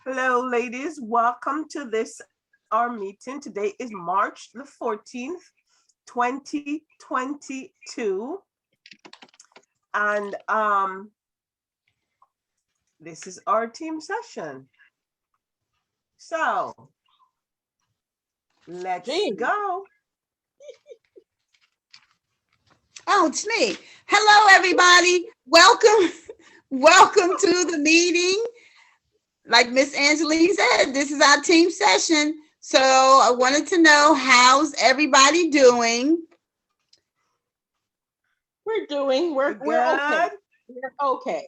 Hello, ladies. Welcome to this, our meeting. Today is March the 14th, 2022. And this is our team session. So let's go. Oh, it's me. Hello, everybody. Welcome. Welcome to the meeting. Like Miss Angeline said, this is our team session. So I wanted to know, how's everybody doing? We're okay. We're okay.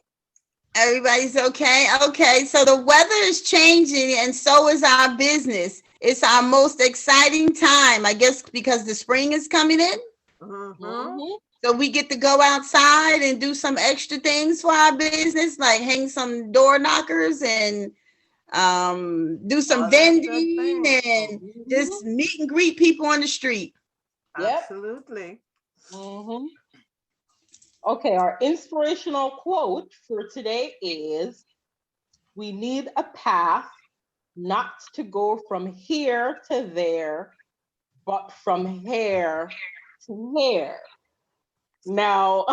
Everybody's okay. Okay. So the weather is changing and so is our business. It's our most exciting time, I guess, because the spring is coming in. So we get to go outside and do some extra things for our business, like hang some door knockers and do some vending and just meet and greet people on the street. Absolutely. Okay, our inspirational quote for today is, "We need a path not to go from here to there, but from here to here." Now,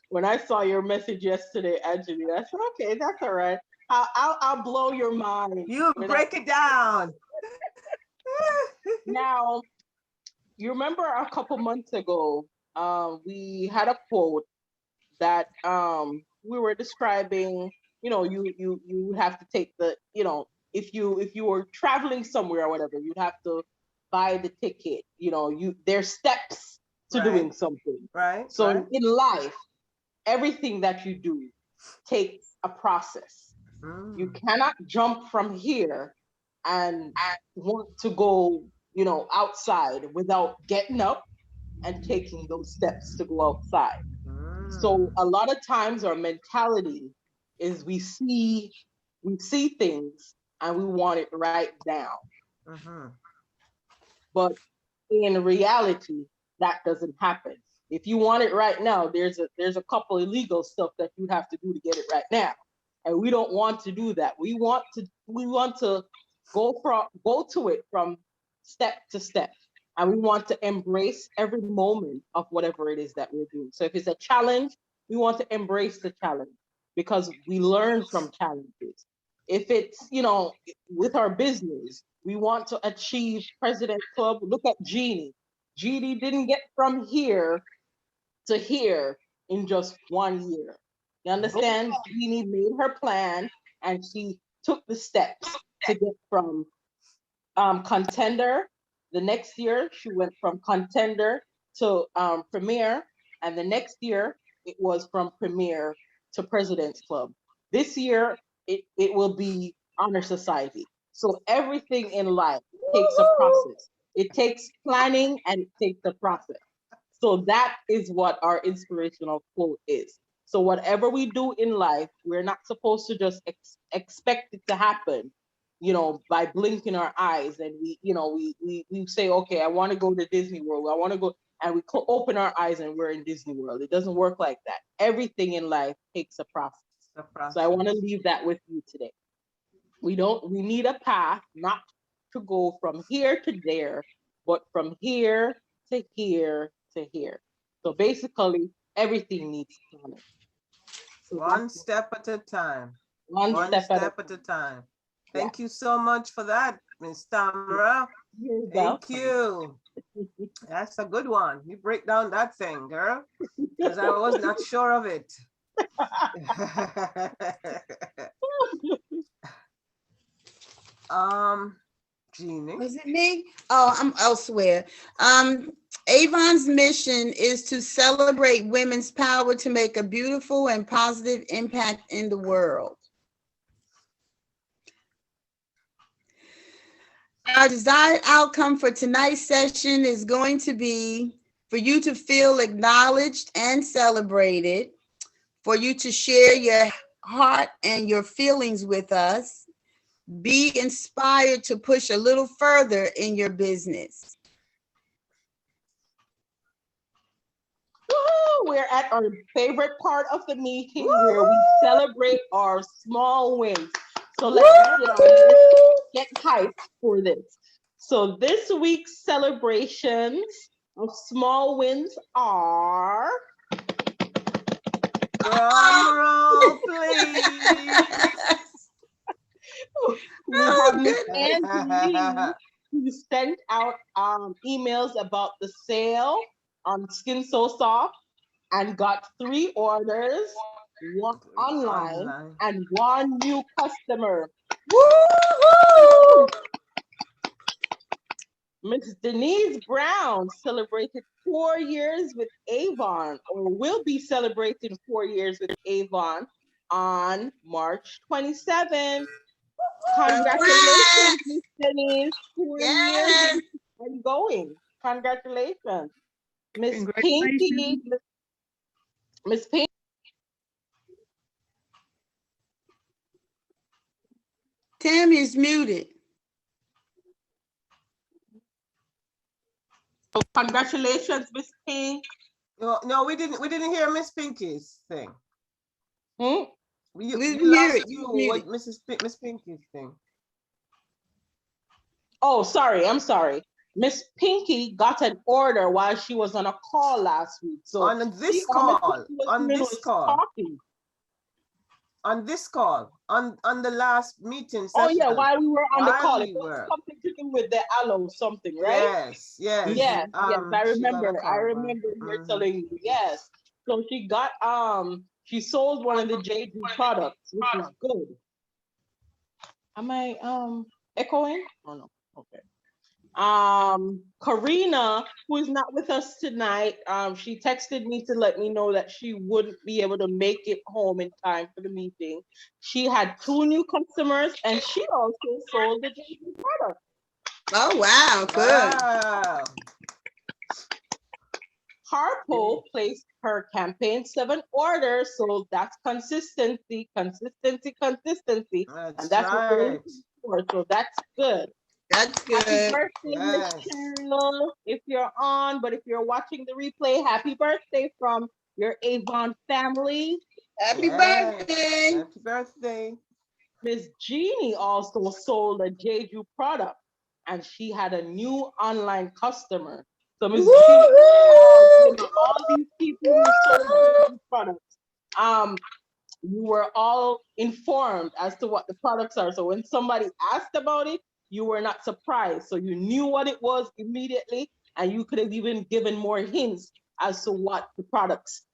when I saw your message yesterday, Angelina, I said, okay, that's all right. I'll blow your mind. You break it down. Now, you remember a couple months ago, we had a quote that we were describing. You have to take the, if you were traveling somewhere or whatever, you'd have to buy the ticket. There's steps to doing something. Right. So in life, everything that you do takes a process. You cannot jump from here and want to go, outside without getting up and taking those steps to go outside. So a lot of times our mentality is we see things and we want it right now. But in reality, that doesn't happen. If you want it right now, there's a couple illegal stuff that you have to do to get it right now. And we don't want to do that. We want to go to it from step to step. And we want to embrace every moment of whatever it is that we're doing. So if it's a challenge, we want to embrace the challenge because we learn from challenges. If it's, with our business, we want to achieve President Club. Look at Jeannie. Jeannie didn't get from here to here in just 1 year. You understand? Jeannie made her plan and she took the steps to get from contender. The next year, she went from contender to premier. And the next year, it was from premier to President's Club. This year, it will be Honor Society. So everything in life takes a process. It takes planning and it takes a process. So that is what our inspirational quote is. So whatever we do in life, we're not supposed to just expect it to happen, by blinking our eyes and we say, okay, I want to go to Disney World. I want to go, and we open our eyes and we're in Disney World. It doesn't work like that. Everything in life takes a process. So I want to leave that with you today. We need a path not to go from here to there, but from here to here to here. So basically, everything needs planning. So one step at a time. One step at a time. Thank you so much for that, Ms. Tamara. Thank you. That's a good one. You break down that thing, girl, because I was not sure of it. Jeannie. Was it me? Oh, I'm elsewhere. Avon's mission is to celebrate women's power to make a beautiful and positive impact in the world. Our desired outcome for tonight's session is going to be for you to feel acknowledged and celebrated, for you to share your heart and your feelings with us, be inspired to push a little further in your business. We're at our favorite part of the meeting where we celebrate our small wins. So let's get hyped for this. So this week's celebrations of small wins are. Drum roll, please. We have Miss Angie who sent out emails about the sale on Skin So Soft and got 3 orders, 1 online and 1 new customer. Woo-hoo! Miss Denise Brown celebrated 4 years with Avon, or will be celebrating 4 years with Avon on March 27th. Congratulations, Miss Denise. 4 years and going. Congratulations. Miss Pinky. Miss Pinky. Tammy is muted. Oh, congratulations, Miss Pink. No, we didn't hear Miss Pinky's thing. We lost you with Miss Pinky's thing. Oh, sorry. I'm sorry. Miss Pinky got an order while she was on a call last week. So on this call, on the last meeting session. Oh yeah, while we were on the call, it was something to do with the aloe something, right? Yes. I remember her telling you. Yes. So she got she sold one of the JD products, which is good. Am I echoing? Oh no. Okay. Karina, who is not with us tonight, she texted me to let me know that she wouldn't be able to make it home in time for the meeting. She had 2 new customers and she also sold the JD product. Oh wow, good. Wow. Harpo placed her campaign 7 orders, so that's consistency. That's and that's what we're looking for. So that's good. That's good. Happy birthday, Miss Cheryl, if you're on, but if you're watching the replay, happy birthday from your Avon family. Happy birthday. Happy birthday. Miss Jeannie also sold a Jeju product and she had a new online customer. So Miss Jeannie, all these people who sold Jeju products, you were all informed as to what the products are. So when somebody asked about it, you were not surprised. So you knew what it was immediately, and you could have even given more hints as to what the products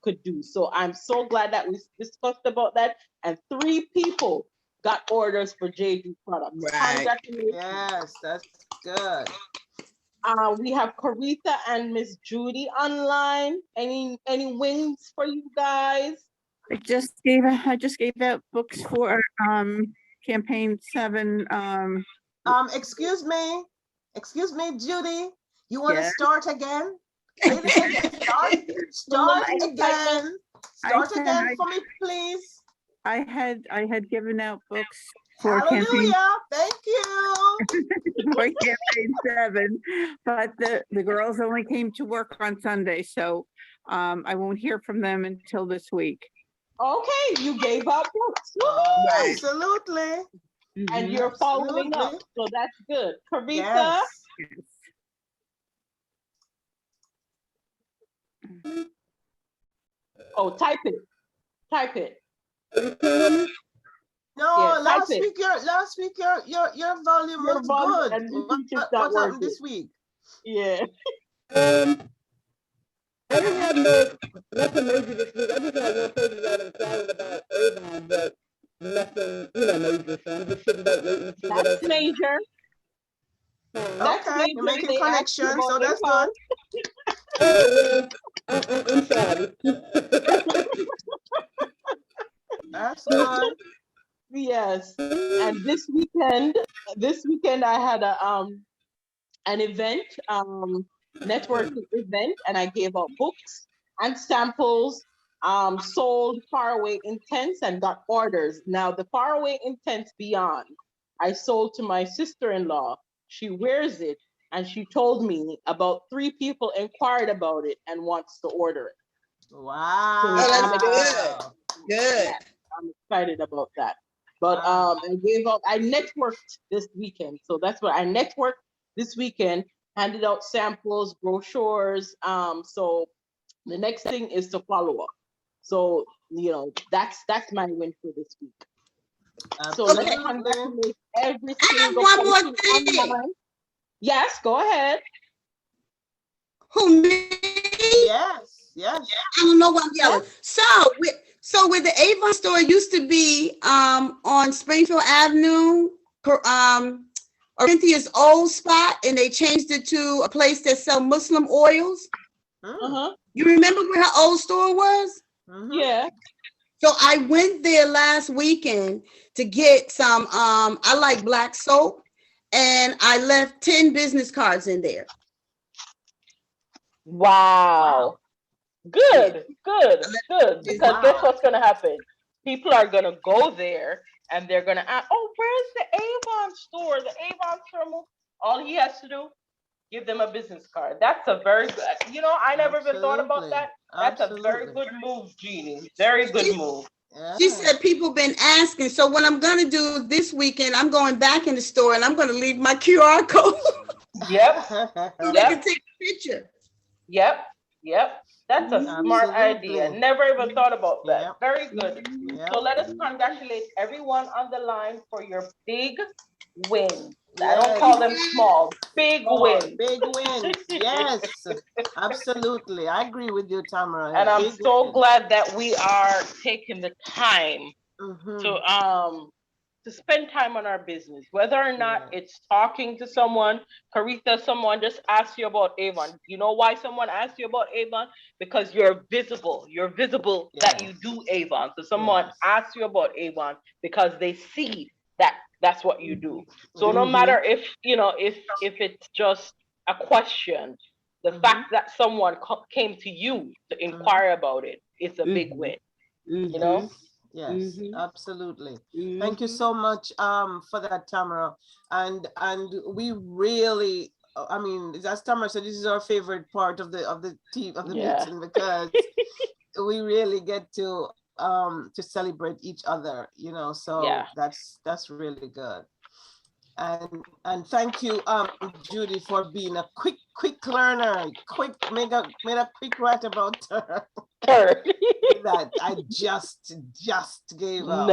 could do. So I'm so glad that we discussed about that. And 3 people got orders for JD products. Right. Congratulations. Yes, that's good. We have Carita and Miss Judy online. Any wins for you guys? I just gave out books for campaign 7. Excuse me, Judy. You want to start again? Start again. Start again for me, please. I had given out books for Hallelujah. campaign. Thank you. For campaign 7, but the girls only came to work on Sunday, so I won't hear from them until this week. Okay, you gave out books. Absolutely. And you're following up, so that's good. Carita? Yes. Oh, type it. No, last week your volume was good. And what happened this week? Yeah. I didn't have nothing major this week. I just had one person that inquired about Avon, but nothing, major. So I'm just sitting back waiting to see what else. That's major. Okay, you're making connection, so that's good. I'm sorry. That's good. Yes. And this weekend I had an event, networking event, and I gave out books and samples, sold Faraway Intense and got orders. Now the Faraway Intense Beyond, I sold to my sister-in-law. She wears it and she told me about 3 people inquired about it and wants to order it. Wow. So that's good. Yeah, I'm excited about that. But I networked this weekend. So that's what I networked this weekend, handed out samples, brochures. So the next thing is to follow up. So, that's my win for this week. So let's congratulate every single one more person thing. online. Yes, go ahead. Who, me? Yes. I don't know why I'm yelling. So with the Avon store used to be on Springfield Avenue, Corinthia's old spot, and they changed it to a place that sell Muslim oils. You remember where her old store was? Yeah. So I went there last weekend to get some, I like black soap, and I left 10 business cards in there. Wow. Good. Because guess what's going to happen? People are going to go there and they're going to ask, oh, where's the Avon store? The Avon store. All he has to do, give them a business card. That's a very good, I never even thought about that. That's a very good move, Jeannie. Very good move. She said people been asking. So what I'm going to do this weekend, I'm going back in the store and I'm going to leave my QR code. Yep. So they can take a picture. Yep. That's a smart idea. Never even thought about that. Yep. Very good. Yep. So let us congratulate everyone on the line for your big win. Yes. I don't call them small. Big win. Big win. Yes, absolutely. I agree with you, Tamara. And I'm so glad that we are taking the time to spend time on our business, whether or not it's talking to someone. Caritha, someone just asked you about Avon. You know why someone asked you about Avon? Because you're visible. You're visible that you do Avon. So someone asked you about Avon because they see that that's what you do. So no matter if it's just a question, the fact that someone came to you to inquire about it is a big win. Yes, absolutely. Thank you so much for that, Tamara. And we really, I mean, as Tamara said, this is our favorite part of the team of the meeting, because we really get to celebrate each other, so that's really good. And thank you, Judy, for being a quick learner, made a quick write about her. That I just gave up.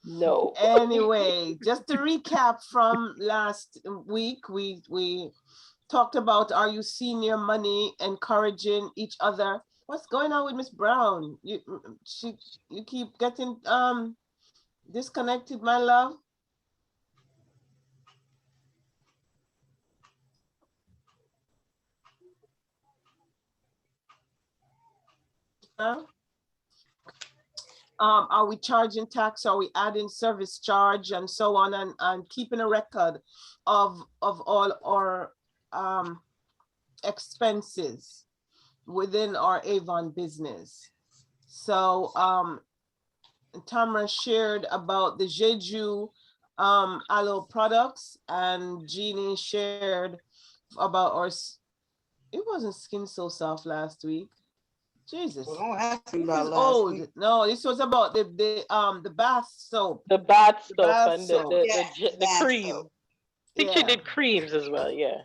No. Anyway, just to recap from last week, we talked about, are you senior money encouraging each other? What's going on with Miss Brown? You keep getting disconnected, my love. Are we charging tax? Are we adding service charge and so on, and keeping a record of all our expenses within our Avon business? So Tamara shared about the Jeju aloe products, and Jeannie shared about our, it wasn't Skin So Soft last week. Jesus, don't ask me about old. Week. No, this was about the bath soap. The bath soap and the cream. Soap. I think she did creams as well. Yeah.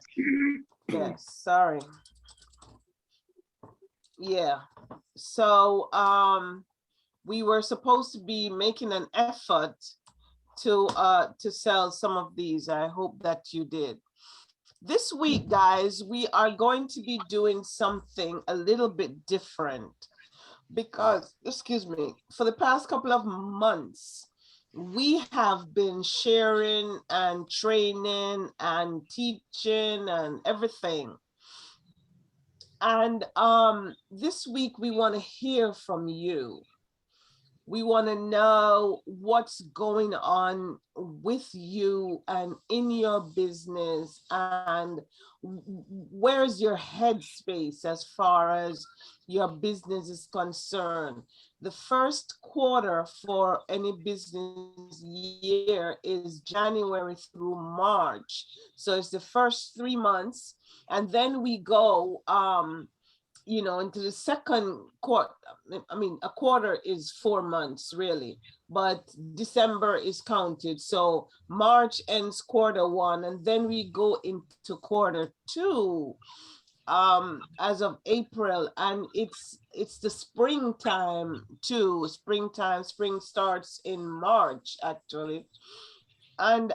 Yes. Sorry. Yeah. So we were supposed to be making an effort to sell some of these. I hope that you did. This week, guys, we are going to be doing something a little bit different because, excuse me, for the past couple of months, we have been sharing and training and teaching and everything. And this week, we want to hear from you. We want to know what's going on with you and in your business, and where's your headspace as far as your business is concerned. The first quarter for any business year is January through March. So it's the first 3 months, and then we go into the second quarter. I mean, a quarter is 4 months really, but December is counted. So March ends quarter one, and then we go into quarter two as of April, and it's the springtime too. Spring starts in March actually. And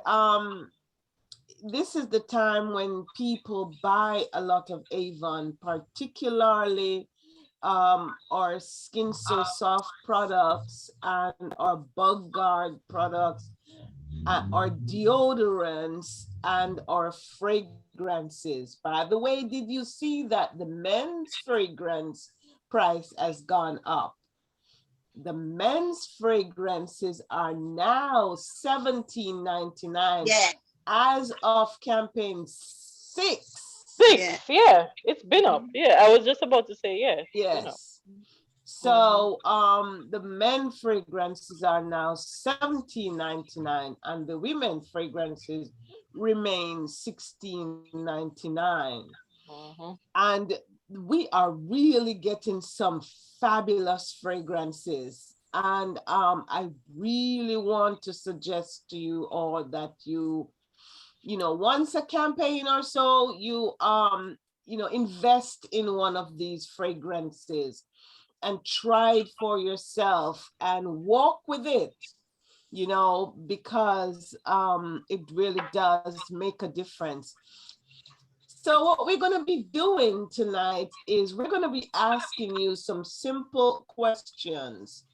this is the time when people buy a lot of Avon, particularly our Skin So Soft products and our Bug Guard products, our deodorants, and our fragrances. By the way, did you see that the men's fragrance price has gone up? The men's fragrances are now $17.99. Yeah. As of campaign 6. Yeah, it's been up. Yeah, I was just about to say, yeah. Yes. So the men fragrances are now $17.99, and the women fragrances remain $16.99. And we are really getting some fabulous fragrances. And I really want to suggest to you all that once a campaign or so, you invest in one of these fragrances and try it for yourself and walk with it, because it really does make a difference. So what we're going to be doing tonight is we're going to be asking you some simple questions.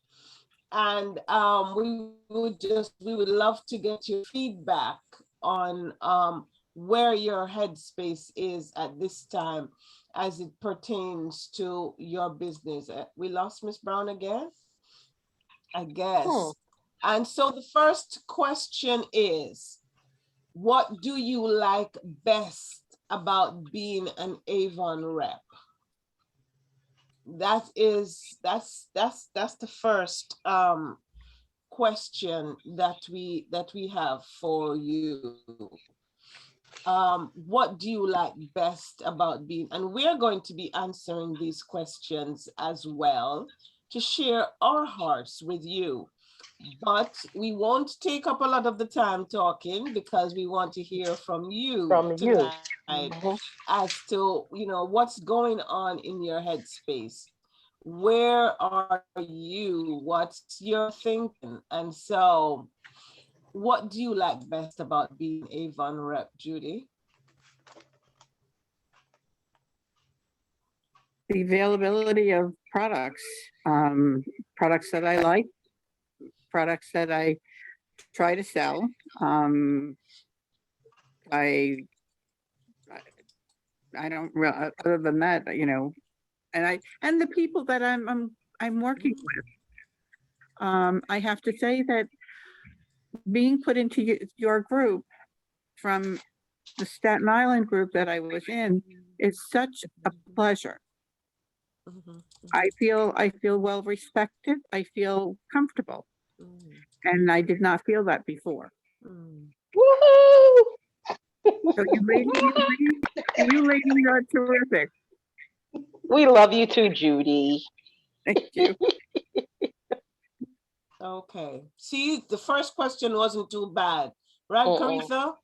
And we would love to get your feedback on where your headspace is at this time as it pertains to your business. We lost Miss Brown again, I guess. And so the first question is, what do you like best about being an Avon rep? That's the first question that we have for you. What do you like best about being, and we're going to be answering these questions as well to share our hearts with you. But we won't take up a lot of the time talking because we want to hear from you tonight as to, what's going on in your headspace. Where are you? What's your thinking? And so, what do you like best about being Avon rep, Judy? The availability of products, products that I like, products that I try to sell. I don't really, other than that, and the people that I'm working with. I have to say that being put into your group from the Staten Island group that I was in is such a pleasure. I feel well respected. I feel comfortable. And I did not feel that before. Woohoo! So you ladies are terrific. We love you too, Judy. Thank you. Okay. See, the first question wasn't too bad. Right, Caritha?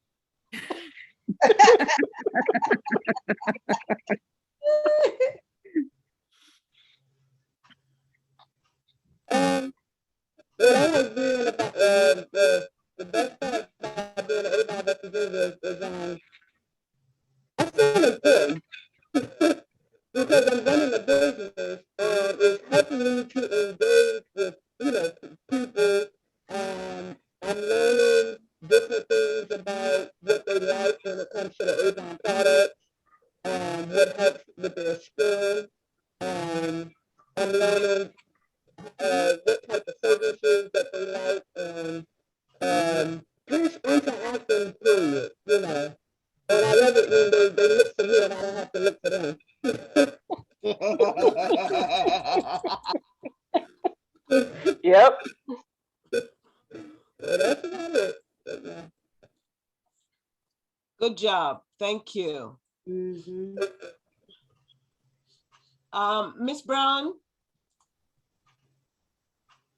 What I like doing about the best part about being an Avon representative is I feel important because I'm running a business and it's helping me to engage with people. I'm learning different things about what they like when it comes to the Avon products, what helps with their skin. I'm learning what type of services that they like, and just interacting period, And I love it when they look for me and I don't have to look for them. Yep. That's about it. Good job. Thank you. Miss Brown,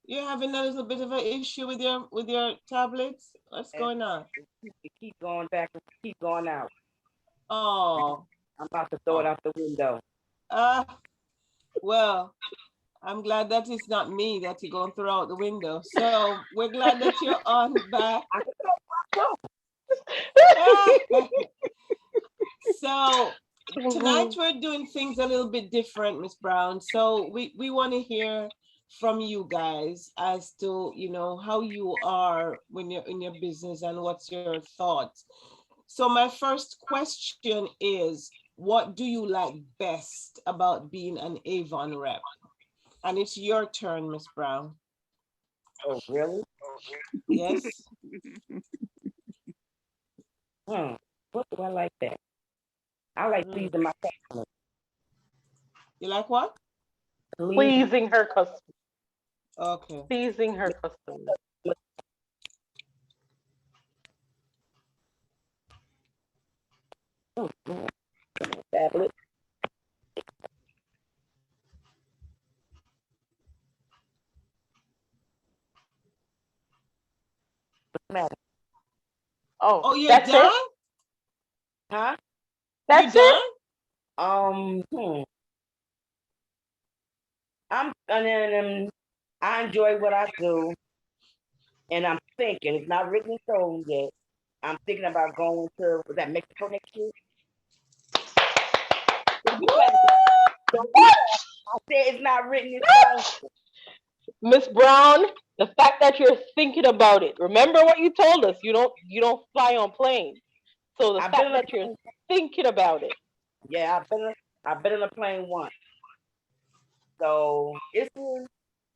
you're having a little bit of an issue with your tablets. What's going on? It keep going back and keep going out. Oh. I'm about to throw it out the window. Well, I'm glad that it's not me that you're going to throw out the window. So we're glad that you're on back. So tonight we're doing things a little bit different, Miss Brown. So we want to hear from you guys as to, you know, how you are when you're in your business and what's your thoughts. So my first question is, what do you like best about being an Avon rep? And it's your turn, Miss Brown. Oh, really? Yes. What do I like that? I like pleasing my customers. You like what? Pleasing her customers. Okay. Pleasing her customers. Tablet. What's the matter? Oh, you're that's done? it? Huh? That's you it? done? I enjoy what I do, and I'm thinking, it's not written in stone yet. I'm thinking about going to, was that Mexico next year? I said it's not written in stone. Miss Brown, the fact that you're thinking about it. Remember what you told us. You don't fly on planes. So the fact that you're thinking about it. Yeah, I've been on a plane once. So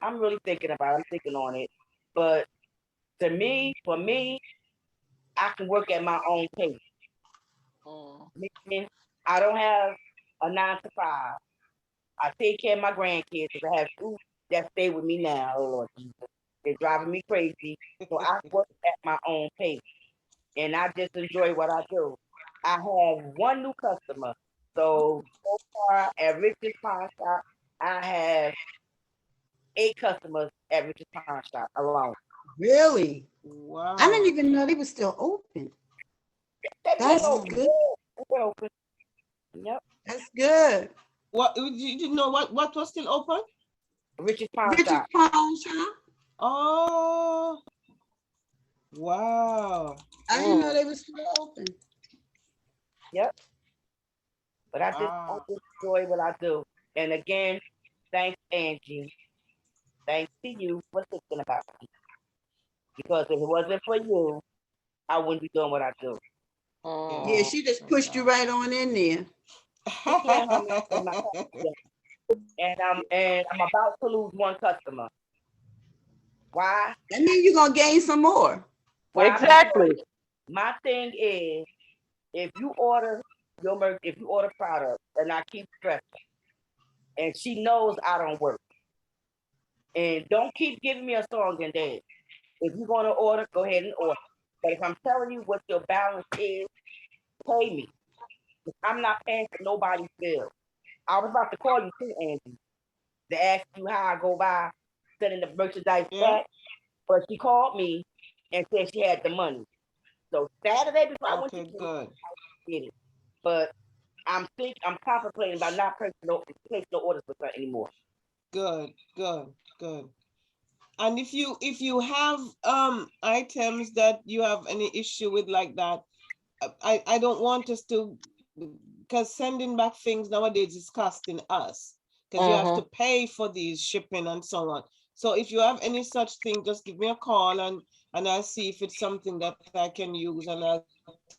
I'm really thinking about it. I'm thinking on it. But for me, I can work at my own pace. I don't have a 9 to 5. I take care of my grandkids because I have 2 that stay with me now. Oh Lord Jesus, they're driving me crazy. So I work at my own pace, and I just enjoy what I do. I have 1 new customer. So far at Rich's Pawn Shop, I have 8 customers at Rich's Pawn Shop alone. Really? Wow. I didn't even know they were still open. That's good. They're open. Yep. That's good. What you didn't know what was still open? Rich's Pawn Rich's Shop. Pawn Shop. Oh. Wow. I didn't know they were still open. Yep. But I just enjoy what I do. And again, thanks, Angie. Thanks to you for thinking about me. Because if it wasn't for you, I wouldn't be doing what I do. Yeah, she just pushed you right on in there. And I'm about to lose 1 customer. Why? That means you're gonna gain some more. Why? Exactly. Because my thing is, if you order product, and I keep stressing, and she knows I don't work, and don't keep giving me a song and dance. If you're gonna order, go ahead and order. But if I'm telling you what your balance is, pay me. I'm not paying for nobody's bill. I was about to call you too, Angie, to ask you how I go by sending the merchandise back, but she called me and said she had the money. So Saturday before I went to get it. But I'm contemplating about not placing no orders with her anymore. Good. And if you have items that you have any issue with like that, I don't want us to, because sending back things nowadays is costing us, because you have to pay for these shipping and so on. So if you have any such thing, just give me a call and I'll see if it's something that I can use, and I'll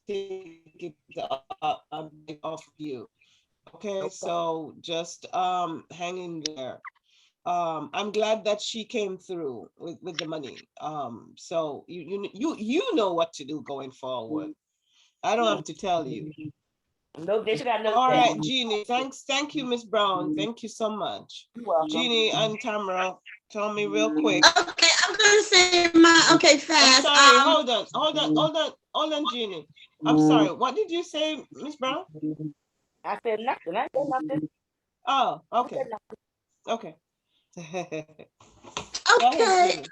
take it off you. Okay, so just hang in there. I'm glad that she came through with the money. So you know what to do going forward. I don't have to tell you. No, they should have no. All right, Jeannie. Thank you, Miss Brown. Thank you so much. Jeannie and Tamara, tell me real quick. Okay, I'm gonna say fast. I'm sorry, hold on, Jeannie. I'm sorry. What did you say, Miss Brown? I said nothing. I said nothing. Oh, okay. Okay. Okay.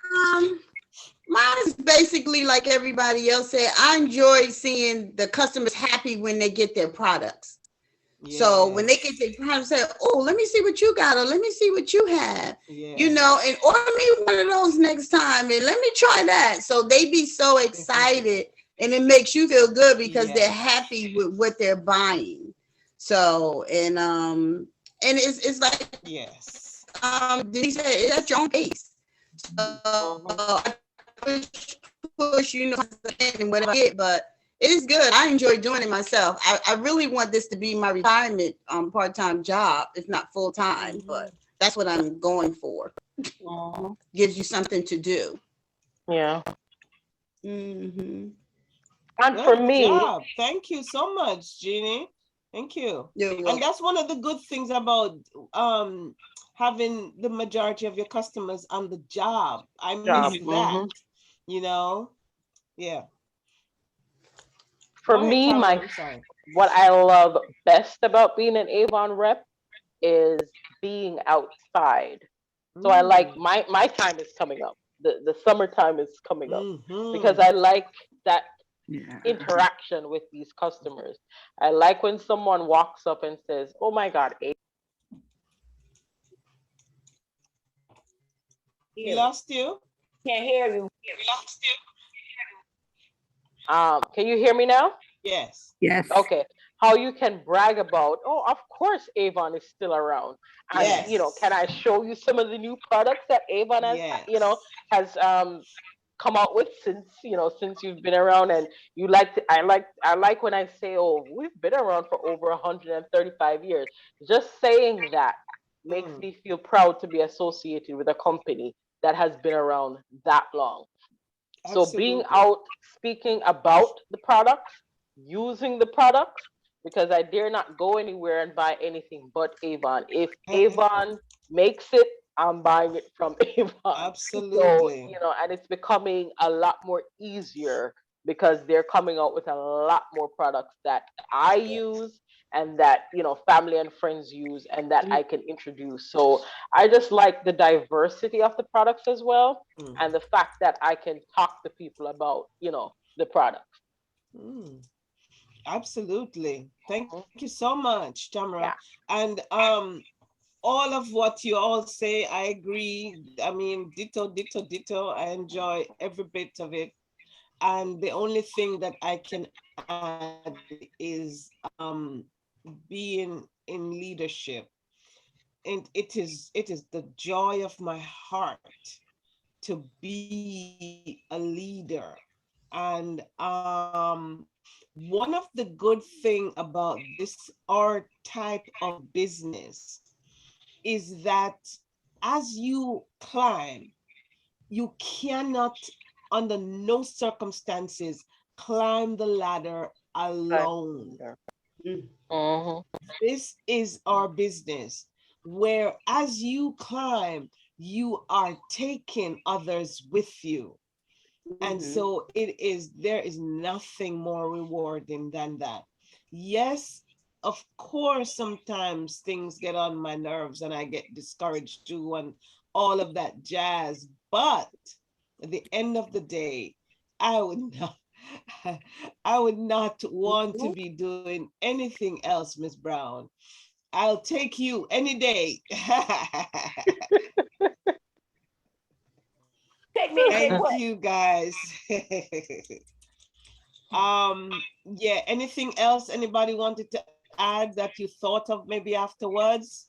Mine is basically like everybody else said. I enjoy seeing the customers happy when they get their products. Yes. So when they get their products, say, "Oh, let me see what you got," or "Let me see what you have," yes. you know, and order me one of those next time, and let me try that. So they be so excited, and it makes you feel good because they're happy with what they're buying. So and it's like yes. Denise said, it's at your own pace. So I push, you know, and whatever I get, but it is good. I enjoy doing it myself. I really want this to be my retirement part-time job. It's not full-time, but that's what I'm going for. Gives you something to do. Yeah. Mm-hmm. And Good for me, job. Thank you so much, Jeannie. Thank you. And that's one of the good things about having the majority of your customers on the job. I miss that, you know? Yeah. for Go ahead, me, Tamara, I'm sorry. what I love best about being an Avon rep is being outside. So I like my time is coming up. The summertime is coming up because I like that interaction with these customers. I like when someone walks up and says, "Oh my God, We lost you. Can't hear you. We lost you. Can you hear me now?" Yes. Yes. Okay. How you can brag about, "Oh, of course Avon is still around. And you know, can I show you some of the new products that Avon has, you know, has come out with since you've been around?" And you like to, I like when I say, "Oh, we've been around for over 135 years." Just saying that makes me feel proud to be associated with a company that has been around that long. So being out speaking about the products, using the products, because I dare not go anywhere and buy anything but Avon. If Avon makes it, I'm buying it from Avon. Absolutely. So, you know, and it's becoming a lot more easier because they're coming out with a lot more products that I use and that, you know, family and friends use and that I can introduce. So I just like the diversity of the products as well, and the fact that I can talk to people about, you know, the products. Absolutely. Thank you so much, Tamara. Yeah. And all of what you all say, I agree. I mean, ditto, ditto, ditto. I enjoy every bit of it. And the only thing that I can add is being in leadership. And it is the joy of my heart to be a leader. And one of the good thing about this our type of business is that as you climb, you cannot under no circumstances climb the ladder alone. This is our business where as you climb, you are taking others with you. And so there is nothing more rewarding than that. Yes, of course, sometimes things get on my nerves and I get discouraged too and all of that jazz. But at the end of the day, I would not, I would not want to be doing anything else, Miss Brown. I'll take you any day. Take me Thank you, guys. Yeah, anything else anybody wanted to add that you thought of maybe afterwards?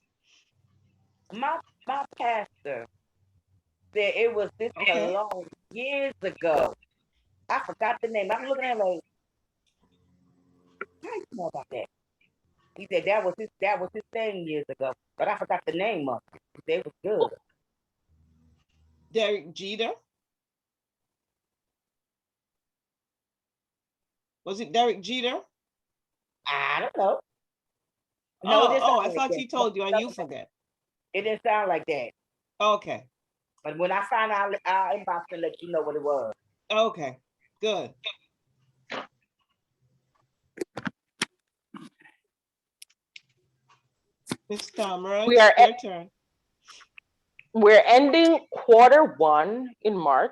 My pastor said it was this cologne years ago. I forgot the name. I'm looking at it like, how you know about that? He said that was his thing years ago, but I forgot the name of it. He said it was good. Derek Jeter? Was it Derek Jeter? I don't know. No, I thought he told you and you forget. It didn't sound like that. Okay. But when I find out, I'll inbox and let you know what it was. Okay, good. Miss Tamara, We are your turn. we're ending quarter 1 in March,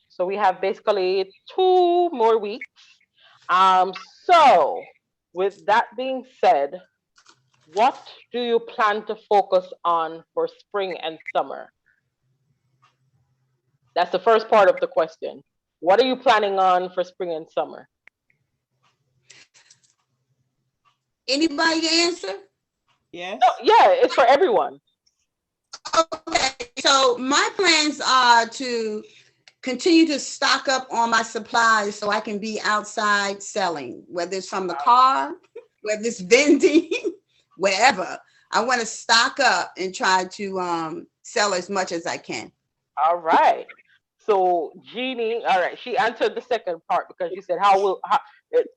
so we have basically 2 more weeks. So with that being said, what do you plan to focus on for spring and summer? That's the first part of the question. What are you planning on for spring and summer? Anybody answer? Yes. No, yeah, it's for everyone. Okay, so my plans are to continue to stock up on my supplies so I can be outside selling, whether it's from the car, whether it's vending, wherever. I want to stock up and try to sell as much as I can. All right. So Jeannie, all right, she answered the second part because she said,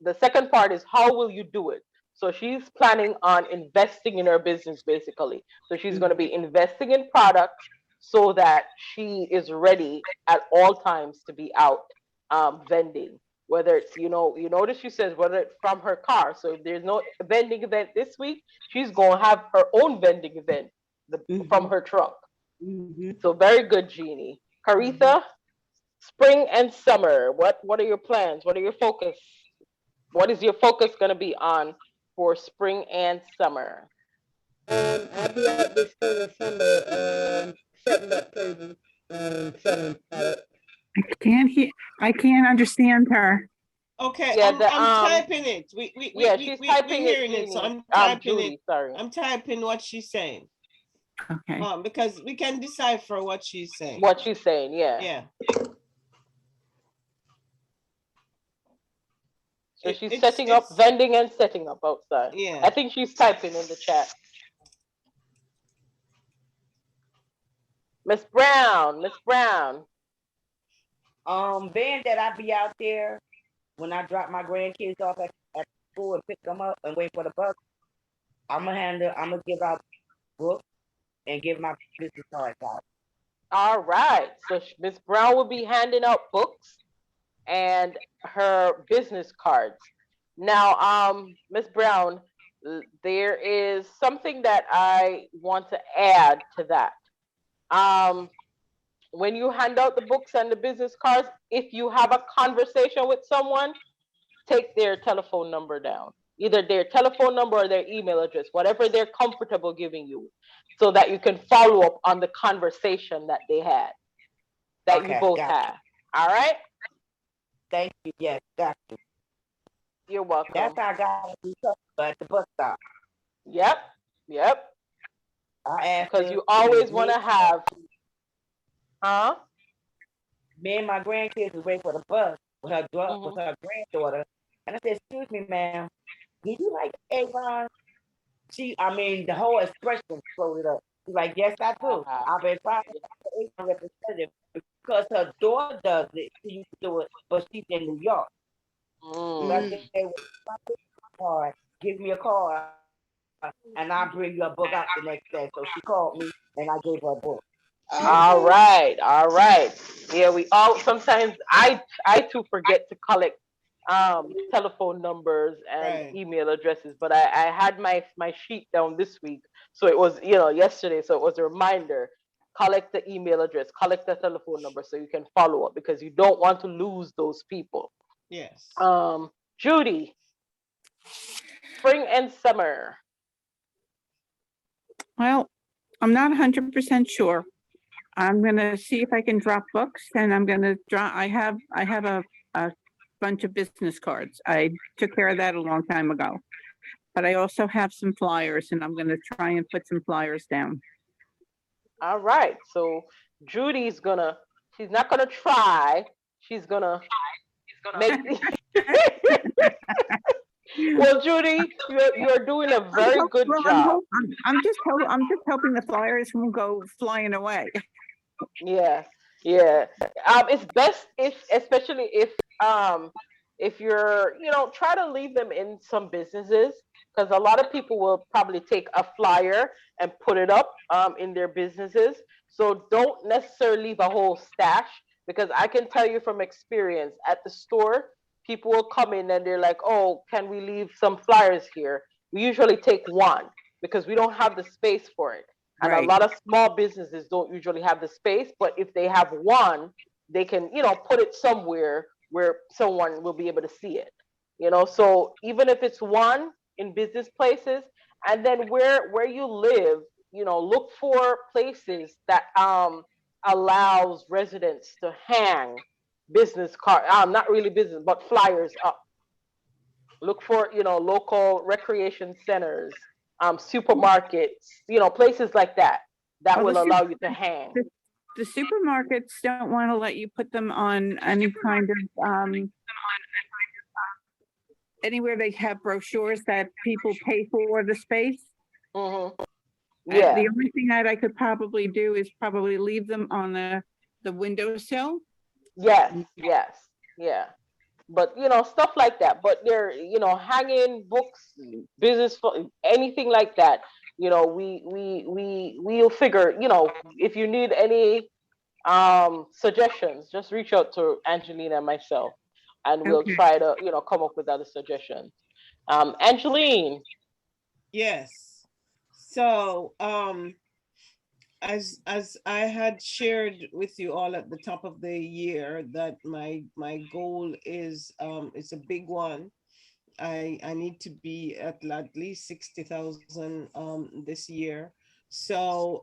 the second part is how will you do it? So she's planning on investing in her business basically. So she's going to be investing in products so that she is ready at all times to be out vending. Whether it's, you notice she says whether it's from her car. So if there's no vending event this week, she's going to have her own vending event from her truck. So very good, Jeannie. Caritha, spring and summer. What are your plans? What are your focus? What is your focus going to be on for spring and summer? I'll be out this spring and summer, setting up tables, selling products. I can't understand her. Okay, Yeah, I'm typing it. she's We typing it, hearing it, so Jeannie. I'm typing Judy, it. sorry. I'm typing what she's saying. Okay. Because we can decipher what she's saying. What she's saying, yeah. Yeah. So she's setting up vending and setting up outside. Yeah. I think she's typing in the chat. Miss Brown. Being that I be out there when I drop my grandkids off at school and pick them up and wait for the bus, I'm gonna give out books and give my business cards out. All right. So Miss Brown will be handing out books and her business cards. Now, Miss Brown, there is something that I want to add to that. When you hand out the books and the business cards, if you have a conversation with someone, take their telephone number down, either their telephone number or their email address, whatever they're comfortable giving you, so that you can follow up on the conversation that they had, that you both had. All right? Thank you. Yes, got you. You're welcome. That's how I got at the bus stop. Yep. I asked because you always want to have, Me and my grandkids was waiting for the bus with her granddaughter, and I said, "Excuse me, ma'am, did you like Avon?" The whole expression floated up. She's like, "Yes, I do. I've been trying to get the Avon representative because her daughter does it. She used to do it, but she's in New York." So I said, "Hey, give me a call, and I'll bring you a book out the next day." So she called me, and I gave her a book. All right. Yeah, we all sometimes I too forget to collect telephone numbers and email addresses, but I had my sheet down this week, so it was yesterday, so it was a reminder. Collect the email address, collect the telephone number, so you can follow up because you don't want to lose those people. Yes. Judy, spring and summer. Well, I'm not 100% sure. I'm gonna see if I can drop books, and I'm gonna drop. I have a bunch of business cards. I took care of that a long time ago, but I also have some flyers, and I'm gonna try and put some flyers down. All right. So Judy's she's not gonna try. She's gonna make. Well, Judy, you're doing a very good job. I'm just hoping the flyers won't go flying away. Yeah. It's best especially if you're try to leave them in some businesses, because a lot of people will probably take a flyer and put it up in their businesses. So don't necessarily leave a whole stash, because I can tell you from experience at the store, people will come in and they're like, "Oh, can we leave some flyers here?" We usually take one. because we don't have the space for it. And a Right. lot of small businesses don't usually have the space, but if they have one, they can, put it somewhere where someone will be able to see it. So even if it's one in business places, and then where you live, look for places that allows residents to hang business card, not really business, but flyers up. Look for, local recreation centers, supermarkets, places like that that Well, will allow you to hang. the supermarkets don't want to let you put them on any kind of anywhere they have brochures that people pay for the space. Mm-hmm. Yeah. The only thing that I could probably do is probably leave them on the windowsill. Yes, yes, yeah. But stuff like that. But they're hanging books, anything like that. We'll figure. If you need any suggestions, just reach out to Angelina and myself, and we'll Okay. try to come up with other suggestions. Angeline. Yes. So, as I had shared with you all at the top of the year, that my goal is it's a big one. I need to be at least 60,000 this year. So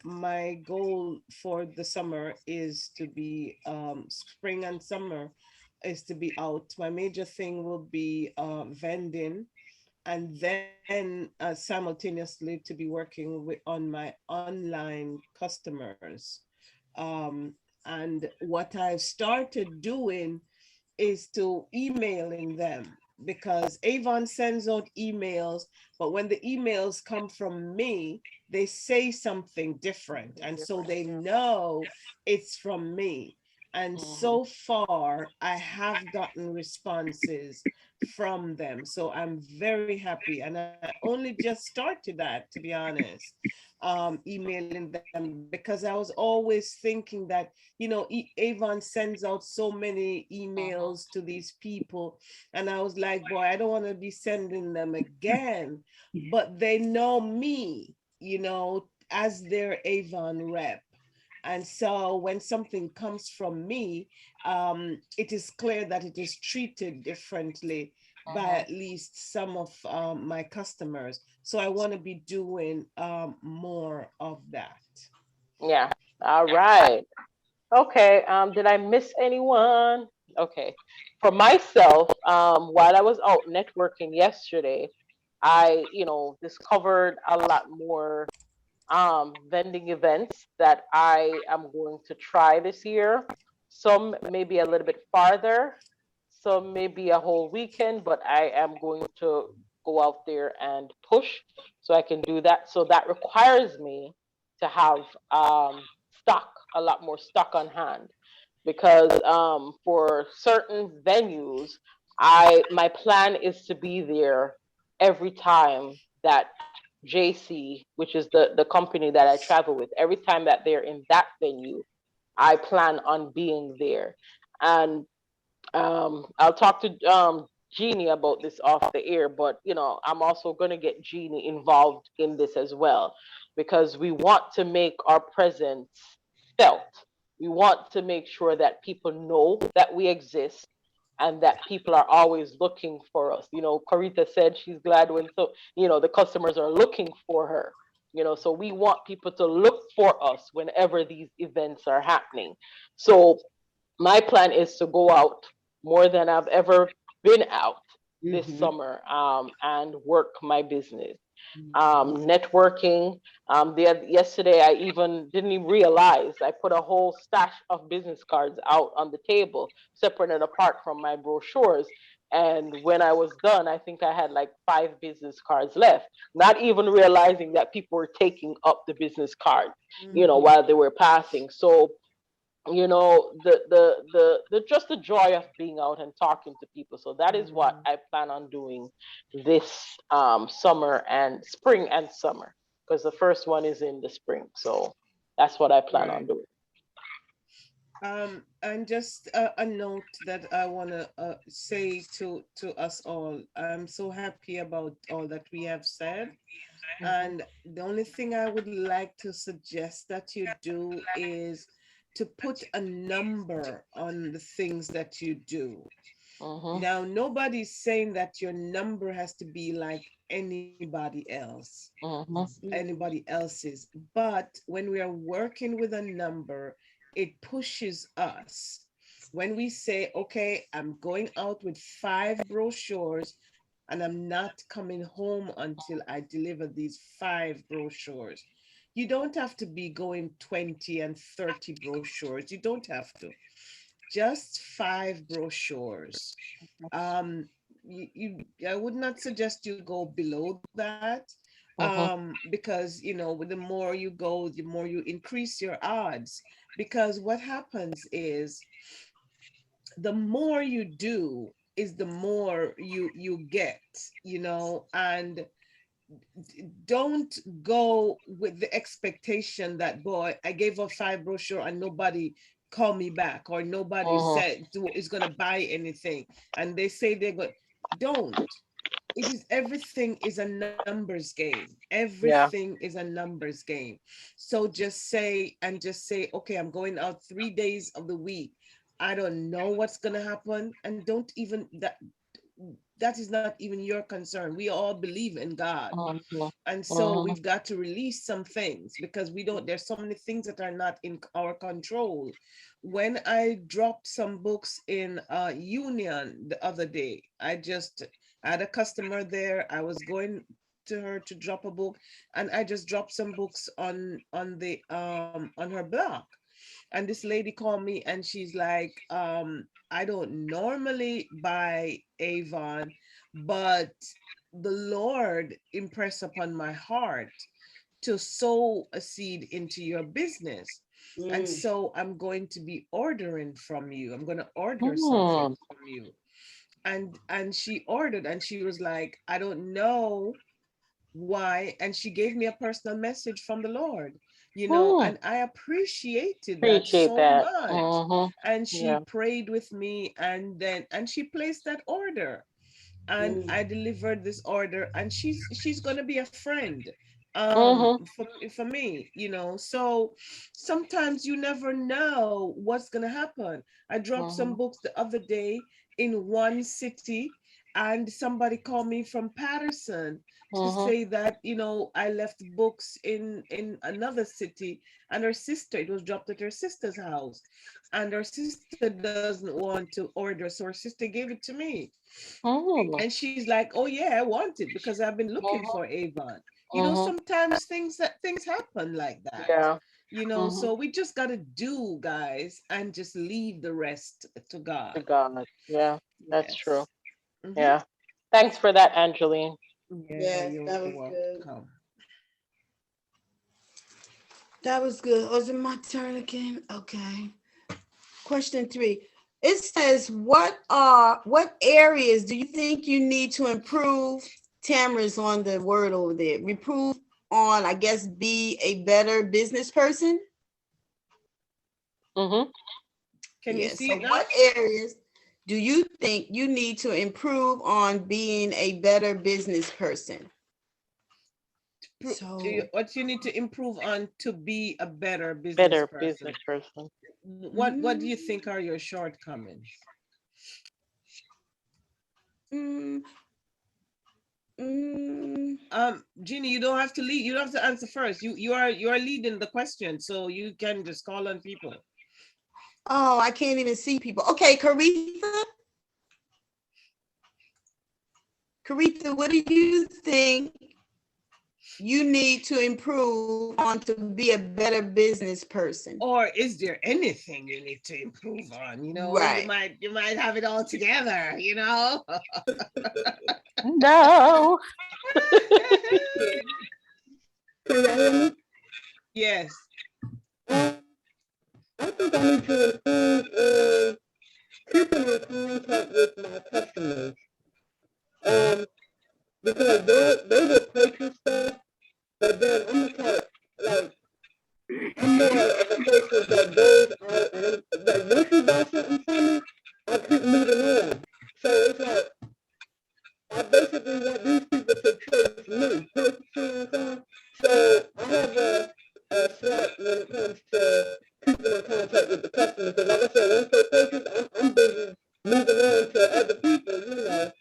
my goal for the summer is to be spring and summer is to be out. My major thing will be vending, and then simultaneously to be working on my online customers. And what I've started doing is to emailing them, because Avon sends out emails, but when the emails come from me, they say something different. And so they know it's from me. And so far, I have gotten responses from them. So I'm very happy. And I only just started that, to be honest, emailing them, because I was always thinking that, Avon sends out so many emails to these people. And I was like, boy, I don't want to be sending them again. But they know me, as their Avon rep. And so when something comes from me, it is clear that it is treated differently by at least some of my customers. So I want to be doing more of that. Yeah. All right. Okay. Did I miss anyone? Okay. For myself, while I was out networking yesterday, I, discovered a lot more vending events that I am going to try this year. Some maybe a little bit farther, some maybe a whole weekend, but I am going to go out there and push so I can do that. So that requires me to have stock, a lot more stock on hand, because for certain venues, my plan is to be there every time that JC, which is the company that I travel with, every time that they're in that venue, I plan on being there. And I'll talk to Jeannie about this off the air, but I'm also going to get Jeannie involved in this as well, because we want to make our presence felt. We want to make sure that people know that we exist and that people are always looking for us. Corita said she's glad when the customers are looking for her. So we want people to look for us whenever these events are happening. So my plan is to go out more than I've ever been out this summer, and work my business. Networking. Yesterday, I even didn't even realize I put a whole stash of business cards out on the table, separate and apart from my brochures. And when I was done, I think I had like 5 business cards left, not even realizing that people were taking up the business cards, while they were passing. So the just the joy of being out and talking to people. So that is what I plan on doing this summer and spring and summer, because the first one is in the spring. So that's what I plan on doing. And just a note that I want to say to us all. I'm so happy about all that we have said. And the only thing I would like to suggest that you do is to put a number on the things that you do. Now, nobody's saying that your number has to be like anybody else's. But when we are working with a number, it pushes us. When we say, okay, I'm going out with 5 brochures and I'm not coming home until I deliver these 5 brochures. You don't have to be going 20 and 30 brochures. You don't have to. Just 5 brochures. I would not suggest you go below that, because the more you go, the more you increase your odds. Because what happens is, the more you do is the more you get, and don't go with the expectation that, boy, I gave up 5 brochure and nobody called me back, or nobody said is going to buy anything, and they say they're going. Don't. Everything is a numbers game. Everything is a numbers game. So just say, okay, I'm going out 3 days of the week. I don't know what's going to happen, and don't even that is not even your concern. We all believe in God. And so we've got to release some things, because there's so many things that are not in our control. When I dropped some books in Union the other day, I had a customer there. I was going to her to drop a book, and I just dropped some books on her block. And this lady called me and she's like, I don't normally buy Avon, but the Lord impressed upon my heart to sow a seed into your business. And so I'm going to be ordering from you. I'm going to order something from you. And she ordered, and she was like, I don't know why. And she gave me a personal message from the Lord, and I appreciated that so much. And she prayed with me, and she placed that order, and I delivered this order, and she's going to be a friend for me, so sometimes you never know what's going to happen. I dropped some books the other day in one city, and somebody called me from Patterson to say that, I left books in another city, and it was dropped at her sister's house, and her sister doesn't want to order, so her sister gave it to me. And she's like, oh yeah, I want it because I've been looking for Avon. Sometimes things happen like that. So we just got to do, guys, and just leave the rest to God. Yeah, that's true. Mhm. Yeah. Thanks for that, Angeline. Yeah, you're that was welcome. good. That was good. Was it my turn again? Okay. Question 3. It says, what areas do you think you need to improve? Tamara's on the word over there. Improve on, I guess, be a better business person. Can you see so it now? What areas do you think you need to improve on being a better business person? What you need to improve on to be a better business person? What do you think are your shortcomings? Jeannie, you don't have to lead. You don't have to answer first. You are leading the question, so you can just call on people. Oh, I can't even see people. Okay, Caritha, what do you think you need to improve on to be a better business person? Or is there anything you need to improve on? Right. You might have it all together, No. Yes. I think I need to improve keeping in contact with my customers. Because they will purchase stuff, but then I'm the type, like, I'm more of a person that goes out and that moving on. So it's like, I basically want these people to trace me. See what I'm saying? So I have a slack when it comes to keeping in contact with the customers. Because like I said, once they purchase, I'm busy moving on to other people, you know.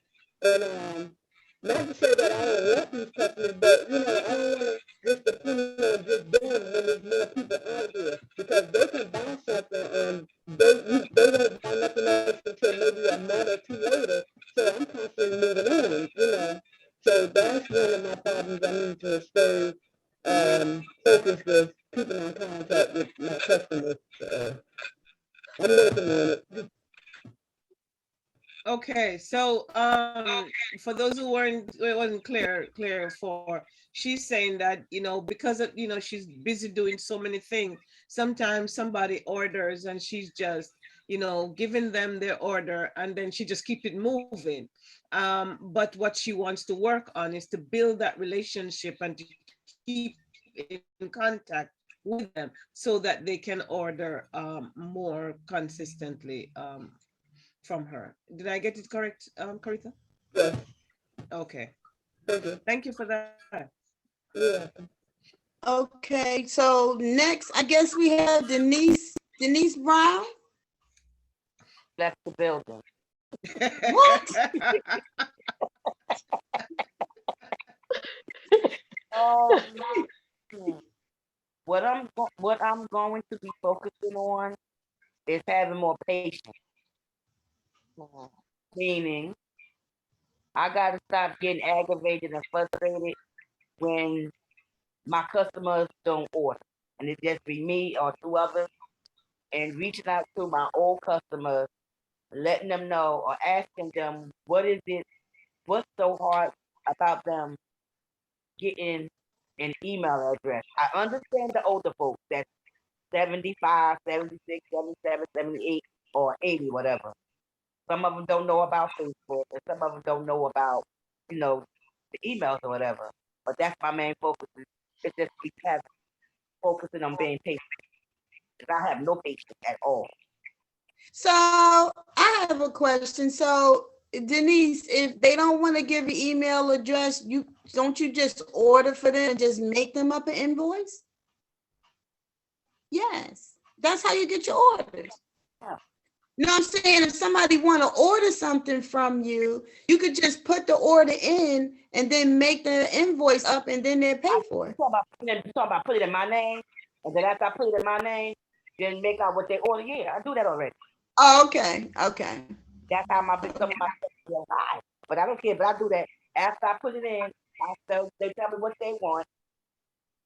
And not to say that I don't want these customers, but you know, I don't want to just depend on just them when there's more people out here. Because they can buy something and they won't buy nothing else until maybe a month or two later. So I'm constantly moving on, you know. So that's one of my problems. I need to stay focused with keeping in contact with my customers. I'm working on it. Okay, so for those who it wasn't clear for, she's saying that, you know, because of, you know, she's busy doing so many things, sometimes somebody orders and she's just, you know, giving them their order and then she just keep it moving. But what she wants to work on is to build that relationship and to keep in contact with them so that they can order more consistently from her. Did I get it correct, Caritha? Yeah. Okay. Thank you. Thank you for that. Yeah. Okay, so next, I guess we have Denise Brown. Left the building. What? What I'm going to be focusing on is having more patience. Meaning, I got to stop getting aggravated and frustrated when my customers don't order, and it just be me or two others, and reaching out to my old customers, letting them know or asking them what's so hard about them getting an email address. I understand the older folks that's 75, 76, 77, 78, or 80, whatever. Some of them don't know about Facebook, and some of them don't know about, you know, the emails or whatever. But that's my main focus. It's just focusing on being patient. Because I have no patience at all. So I have a question. So Denise, if they don't want to give an email address, don't you just order for them and just make them up an invoice? Yes, that's how you get your orders. Yeah. You know what I'm saying? If somebody want to order something from you, you could just put the order in and then make the invoice up and then they'll pay for it. You talk about putting it in my name, and then after I put it in my name, then make out what they order. Yeah, I do that already. Oh, okay. Okay. That's how some of my stuff high. But I don't care. But I do that after I put it in. They tell me what they want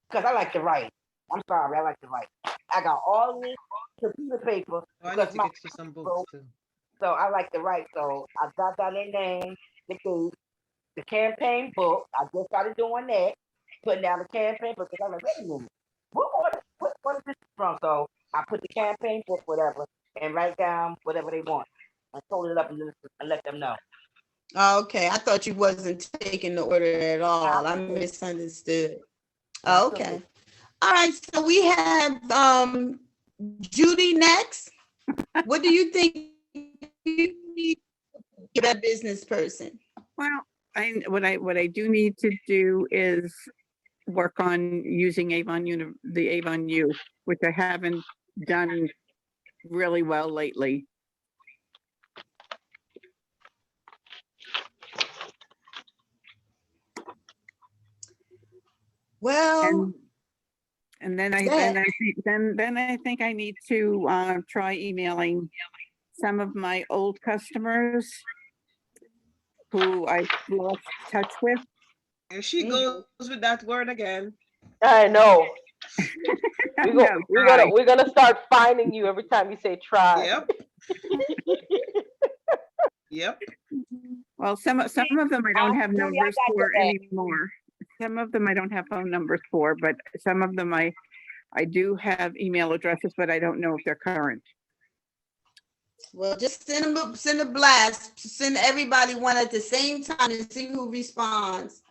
because I like to write. I'm sorry, I like to write. I got all this computer paper. Oh, I need to get you some books too. So I like to write. So I got down their name, the campaign book. I just started doing that, putting down the campaign book because I'm like, wait a minute, what is this from? So I put the campaign book, whatever, and write down whatever they want. I fold it up and let them know. Okay, I thought you wasn't taking the order at all. I misunderstood. Okay. All right, so we have Judy next. What do you think you need to be a business person? Well, what I do need to do is work on using the Avon U, which I haven't done really well lately. Well, and then I think I need to try emailing some of my old customers who I've lost touch with. Here she goes with that word again. I know. We're gonna start finding you every time you say try. Yep. Yep. Well, some of them I don't have numbers for anymore. Some of them I don't have phone numbers for, but some of them I do have email addresses, but I don't know if they're current. Well, just send a blast, send everybody one at the same time and see who responds.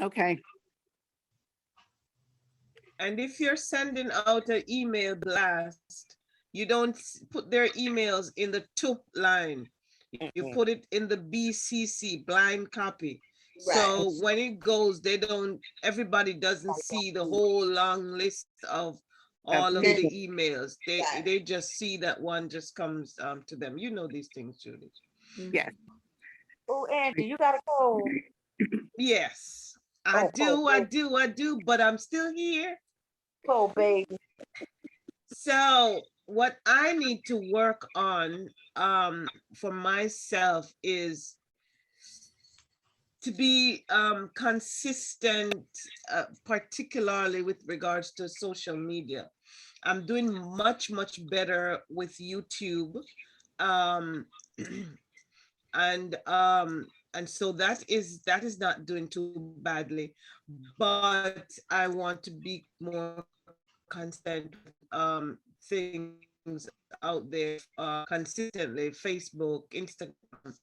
Okay. And if you're sending out an email blast, You don't put their emails in the to line. You put it in the BCC, blind copy. So when it goes, everybody doesn't see the whole long list of all of the emails. They just see that one just comes to them. You know these things, Judy. Yes. Oh, Angie, you gotta go. Yes, I do, but I'm still here. Oh, baby. So what I need to work on for myself is to be consistent, particularly with regards to social media. I'm doing much better with YouTube, um, and so that is not doing too badly, but I want to be more consistent with things out there consistently, Facebook, Instagram,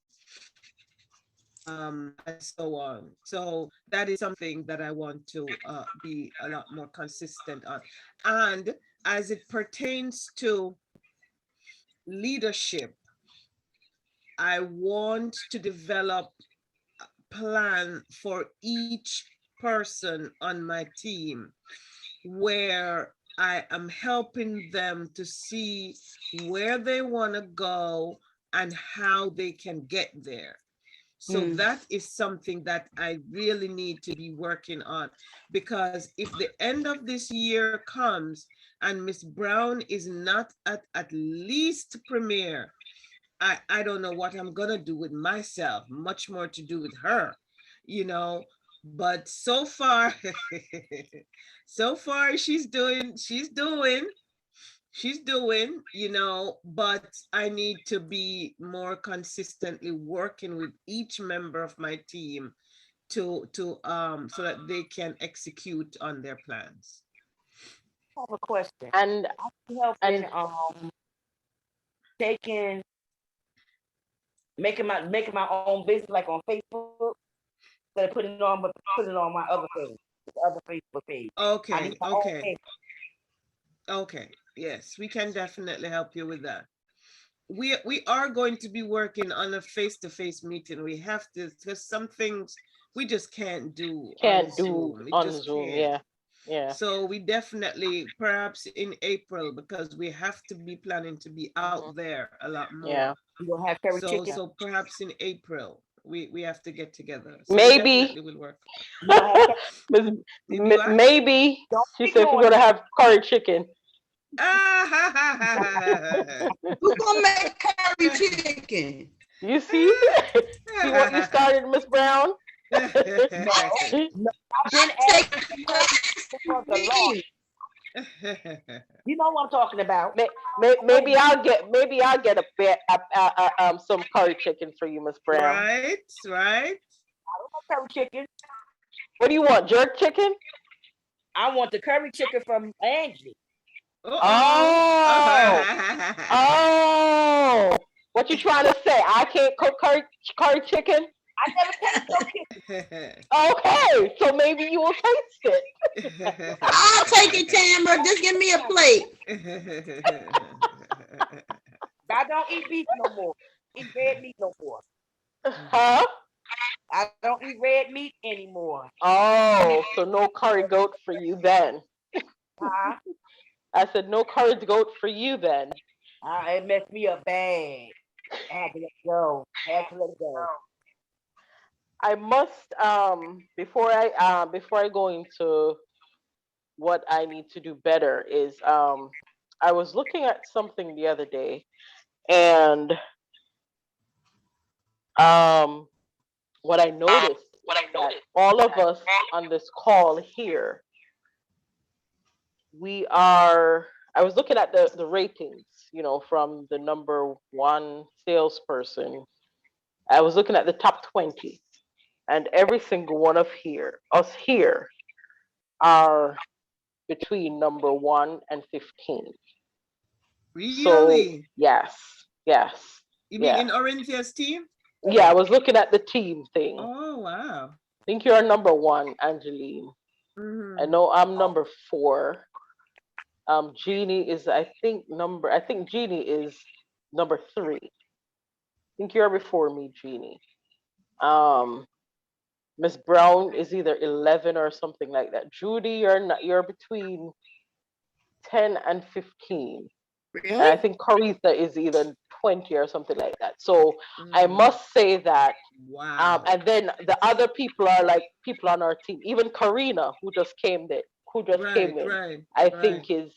and so on. So that is something that I want to be a lot more consistent on. And as it pertains to leadership, I want to develop a plan for each person on my team where I am helping them to see where they want to go and how they can get there. So that is something that I really need to be working on, because if the end of this year comes and Miss Brown is not at least premier, I don't know what I'm gonna do with myself, much more to do with her, you know. But so far, so far she's doing, you know, but I need to be more consistently working with each member of my team to so that they can execute on their plans. I have a question. And I can help in taking making my own business like on Facebook instead of putting it on my other page, the other Facebook page. I Okay, need my own okay, page. okay. Yes, we can definitely help you with that. We are going to be working on a face-to-face meeting. We have to, because some things we just can't do on can't do Zoom. We on just Zoom. can't. Yeah. Yeah. So we definitely, perhaps in April, because we have to be planning to be out Mhm. there a lot Yeah. more. You gonna have curry chicken? So perhaps in April we have to get together. So we Maybe. definitely will work. You gonna have curry? Miss- Did you ask? Maybe Don't she said she's ignore gonna me. have curry chicken. Ah, Who gonna make curry chicken? You see? See what you started, Miss Brown? No, no. I've been Take asking for curry chicken for the Lord. You know what I'm talking about. Maybe I'll get a bit some curry chicken for you, Miss Brown. right, right. I don't want curry chicken. What do you want? Jerk chicken? I want the curry chicken from Angie. Oh, oh. What you trying to say? I can't cook curry chicken? I never tasted no chicken. Okay, so maybe you will taste it. I'll take it, Tamara. Just give me a plate. I don't eat beef no more. Eat red meat no more. Huh? I don't eat red meat anymore. Oh, so no curry goat for you then. Huh? I said no curry goat for you then. It messed me up bad. I had to let it go. I must before I go into what I need to do better is I was looking at something the other day, and um what I noticed that all of us on this call here, we are I was looking at the ratings, from the number one salesperson. I was looking at the top 20, and every single one of us here are between number 1 and 15. So Really? yes, yes, You mean yeah, in Orinthia's team? yeah. I was looking at the team thing. Oh, wow. I think you're number 1, Angeline. I Mhm. know I'm number 4. Jeannie is, I think Jeannie is number 3. I think you're before me, Jeannie. Um, Miss Brown is either 11 or something like that. Judy, you're not, you're between 10 and 15. And I Really? think Caritha is either 20 or something like that. So I Mm. must say that. Wow. And then the other people are like people on our team. Even Karina, who just came in, Right. I think is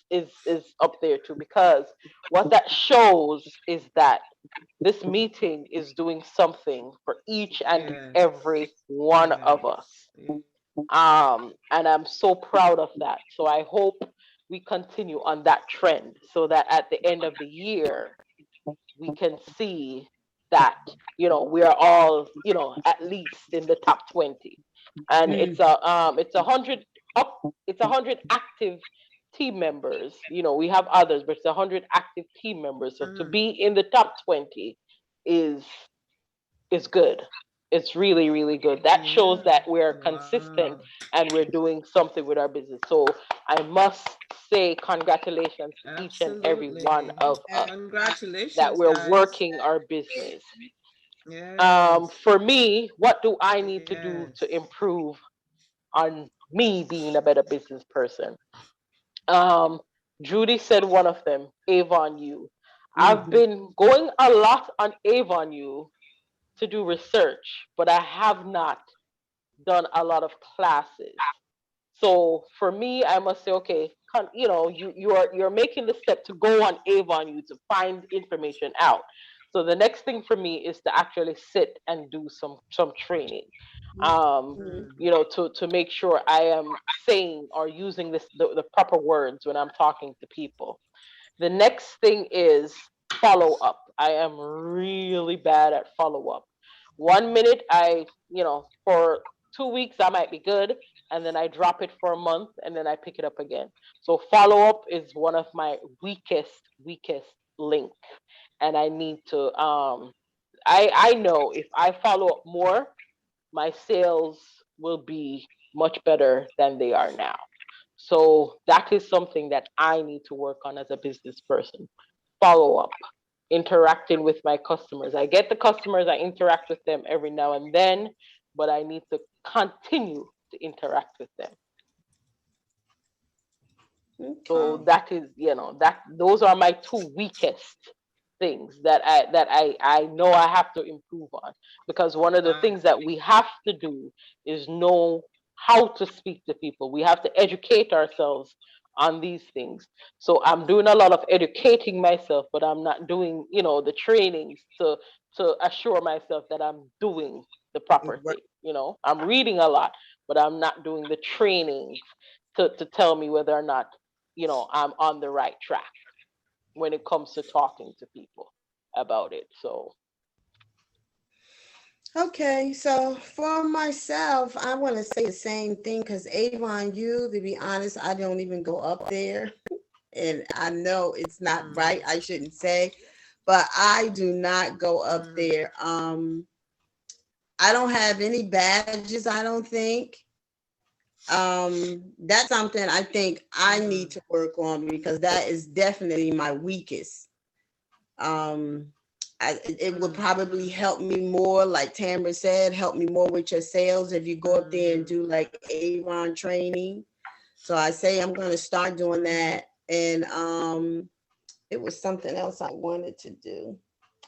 up there too. Because what that shows is that this meeting is doing something for each and Yes. every one of us. Yes. And I'm so proud of that. So I hope we continue on that trend so that at the end of the year, we can see that, we are all, at least in the top 20. And Mm. it's 100 up, it's 100 active team members. We have others, but it's 100 active team members. So to be in the top 20 is is good. It's really, really good. That shows that we're consistent Wow. and we're doing something with our business. So I must say congratulations to each and every one Absolutely. of us that Congratulations, we're guys. working our business. Yes. For me, what do I need to do Yes. to improve on me being a better business person? Um, Judy said one of them, Avon U. I've Mhm. been going a lot on Avon U to do research, but I have not done a lot of classes. So for me, I must say, okay, you're making the step to go on Avon U to find information out. So the next thing for me is to actually sit and do some training, Mm. to make sure I am saying or using the proper words when I'm talking to people. The next thing is follow up. I am really bad at follow up. 1 minute for 2 weeks I might be good, and then I drop it for a month, and then I pick it up again. So follow up is one of my weakest link, and I need to. I know if I follow up more, my sales will be much better than they are now. So that is something that I need to work on as a business person. Follow up, interacting with my customers. I get the customers, I interact with them every now and then, but I need to continue to interact with them. So Okay. that is, that those are my 2 weakest things that I know I have to improve on, because one of the Wow. things that we have to do is know how to speak to people. We have to educate ourselves on these things. So I'm doing a lot of educating myself, but I'm not doing, the trainings to assure myself that I'm doing the proper Right. thing. I'm reading a lot, but I'm not doing the trainings to tell me whether or not, I'm on the right track when it comes to talking to people about it. So, Okay, so for myself, I want to say the same thing because Avon U, to be honest, I don't even go up there. And I know it's not Mm. right, I shouldn't say, but I do not go up Mm. there. I don't have any badges, I don't think. That's something I think I need Mm. to work on because that is definitely my weakest. Um, it would Mm. probably help me more, like Tamara said, help me more with your sales if you go up there and Mm. do like Avon training. So I say I'm going to start doing that. And it was something else I wanted to do.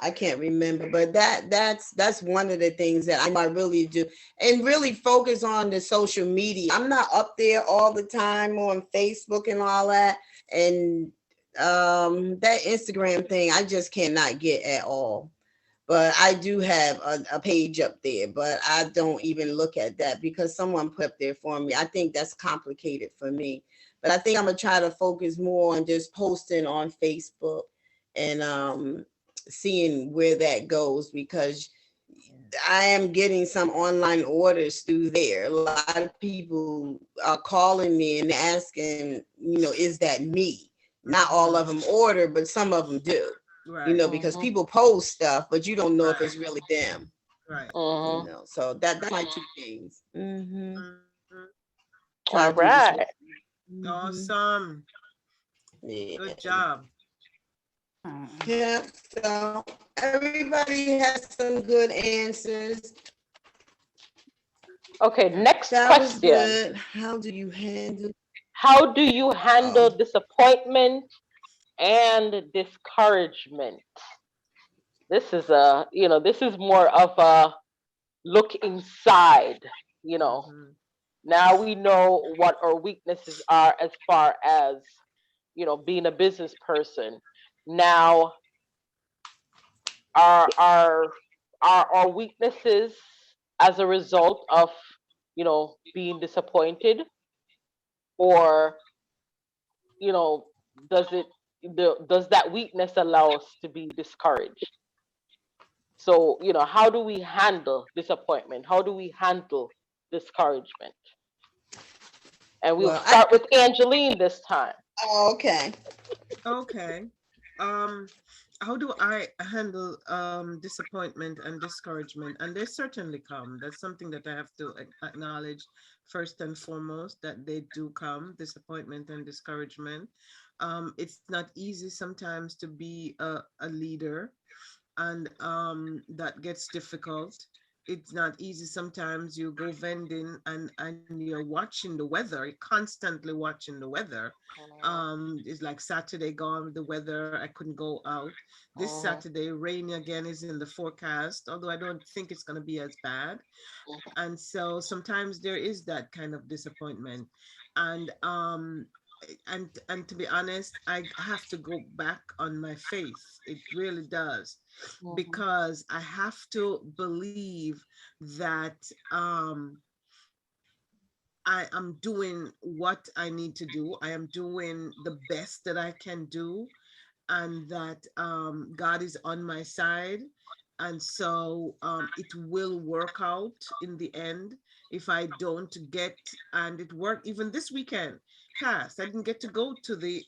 I can't remember, but that's one of the things that I really do, and really focus on the social media. I'm not up there all the time on Facebook and all that, and that Instagram thing I just cannot get at all. But I do have a page up there, but I don't even look at that because someone put up there for me. I think that's complicated for me. But I think I'm gonna try to focus more on just posting on Facebook and seeing where that goes because I am getting some online orders through there. A lot of people are calling me and asking, is that me? Not all of Mm. them order, but some of them do. Right. Because mhm, people post stuff, but you don't know if Right. it's really them. Right. mhm. So that's my two things. Mhm. Try All to do this. right. Mm-hmm. Awesome. Yeah. Good job. Yeah, so everybody has some good answers. Okay, next That was question. good. How do you handle? How do you handle disappointment and discouragement? This is this is more of a look inside, you know. Mhm. Now we know what our weaknesses are as far as, being a business person. Now, are our weaknesses as a result of, being disappointed, or, you know, does it does that weakness allow us to be discouraged? So, how do we handle disappointment? How do we handle discouragement? And we'll Well, I. start with Angeline this time. Oh, okay. Okay. Um, how do I handle disappointment and discouragement? And they certainly come. That's something that I have to acknowledge first and foremost, that they do come, disappointment and discouragement. It's not easy sometimes to be a leader, and that gets difficult. It's not easy sometimes. You go vending and you're watching the weather, you're constantly watching the weather. It's like Saturday gone, the weather, I couldn't go out. This Saturday rain again is in the forecast, although I don't think it's going to be as bad. And so sometimes there is that kind of disappointment. And and to be honest, I have to go back on my faith. It really does, because I have to believe that I am doing what I need to do. I am doing the best that I can do, and that God is on my side. And so it will work out in the end. If I don't get, and it worked even this weekend past, I didn't get to go to the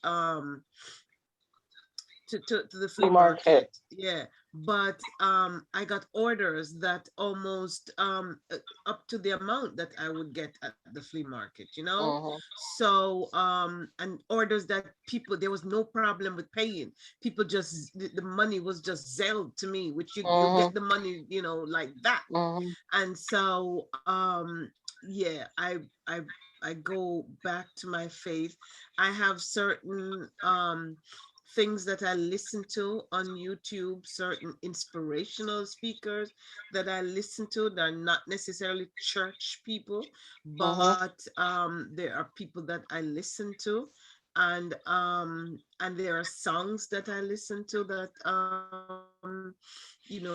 to the flea Flea market. market. Yeah, but I got orders that almost up to the amount that I would get at the flea market, you know. So and orders that people, there was no problem with paying. People just, the money was just zelled to me, which you get the money, you know, like that. And so yeah, I go back to my faith. I have certain things that I listen to on YouTube, certain inspirational speakers that I listen to that are not necessarily church people, but there are people that I listen to, and there are songs that I listen to that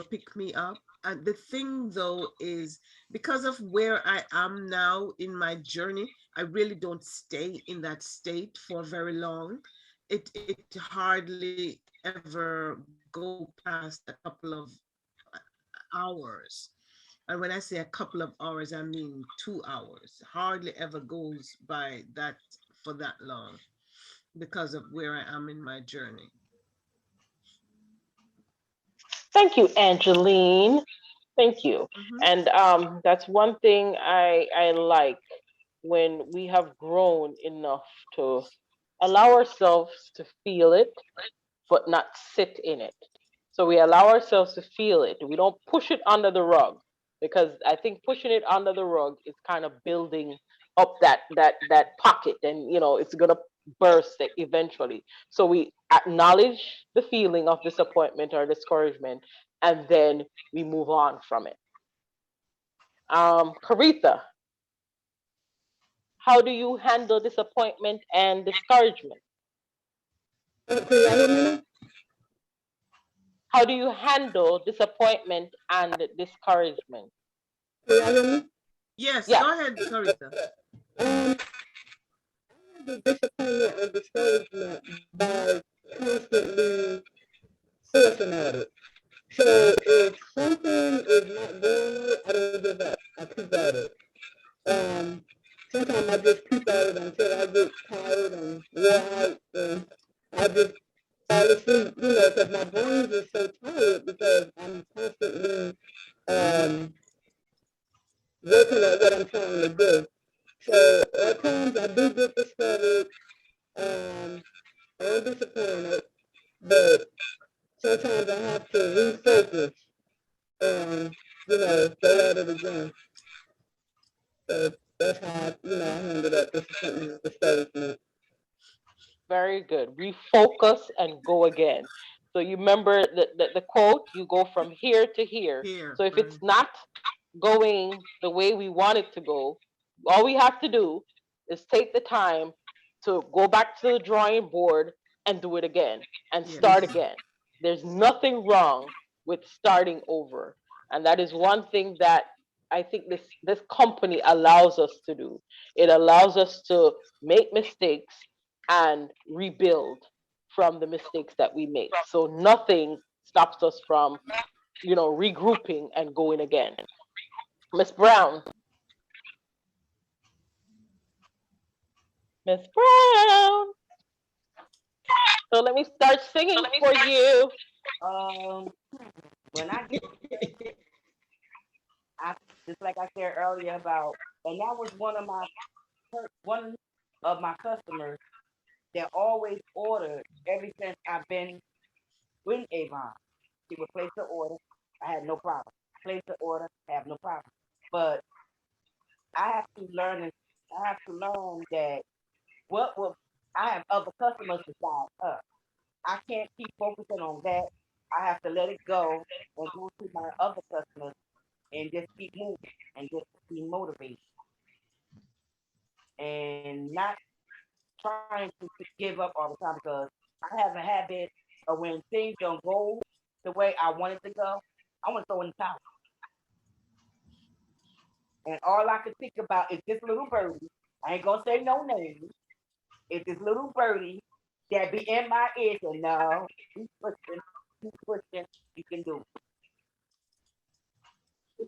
pick me up. And the thing though is, because of where I am now in my journey, I really don't stay in that state for very long. It hardly ever go past a couple of hours. And when I say a couple of hours, I mean 2 hours. Hardly ever goes by that for that long, because of where I am in my journey. Thank you, Angeline. Thank you. Mm-hmm. And that's one thing I like, when we have grown enough to allow ourselves to feel it, but not sit in it. So we allow ourselves to feel it. We don't push it under the rug, because I think pushing it under the rug is kind of building up that pocket, and it's gonna burst eventually. So we acknowledge the feeling of disappointment or discouragement, and then we move on from it. Caritha, how do you handle disappointment and discouragement? How do you handle disappointment and discouragement? Yes, Yeah. go ahead, Carita. The disappointment or discouragement by constantly sourcing at it. So if something is not going right, I don't give up. I keep at it. Sometimes I just keep at it until I get tired and wore out, and I just fall asleep, because my brains are so tired because I'm constantly working at what I'm trying to do. So at times I do get discouraged, and purpose and, go at it again. So that's how, I handle that disappointment and discouragement. Very good. Refocus and go again. So you remember the quote, you go from here to here. Here. So if it's not going the way we want it to go, all we have to do is take the time to go back to the drawing board and do it again and start again. There's nothing wrong with starting over. And that is one thing that I think this company allows us to do. It allows us to make mistakes and rebuild from the mistakes that we make. So nothing stops us from, regrouping and going again. Miss Brown. Miss Brown. So let me start singing for you. When I get, just like I said earlier about, and that was one of my customers that always ordered ever since I've been with Avon. She would place the order, I had no problem. Place the order, have no problem. But I have to learn that what will I have other customers besides us. I can't keep focusing on that. I have to let it go and go to my other customers and just keep moving and just be motivated and not trying to give up all the time because I have a habit of when things don't go the way I want it to go, I want to throw in the towel. And all I can think about is this little birdie. I ain't gonna say no names. It's this little birdie that be in my ear and no, keep pushing, you can do it.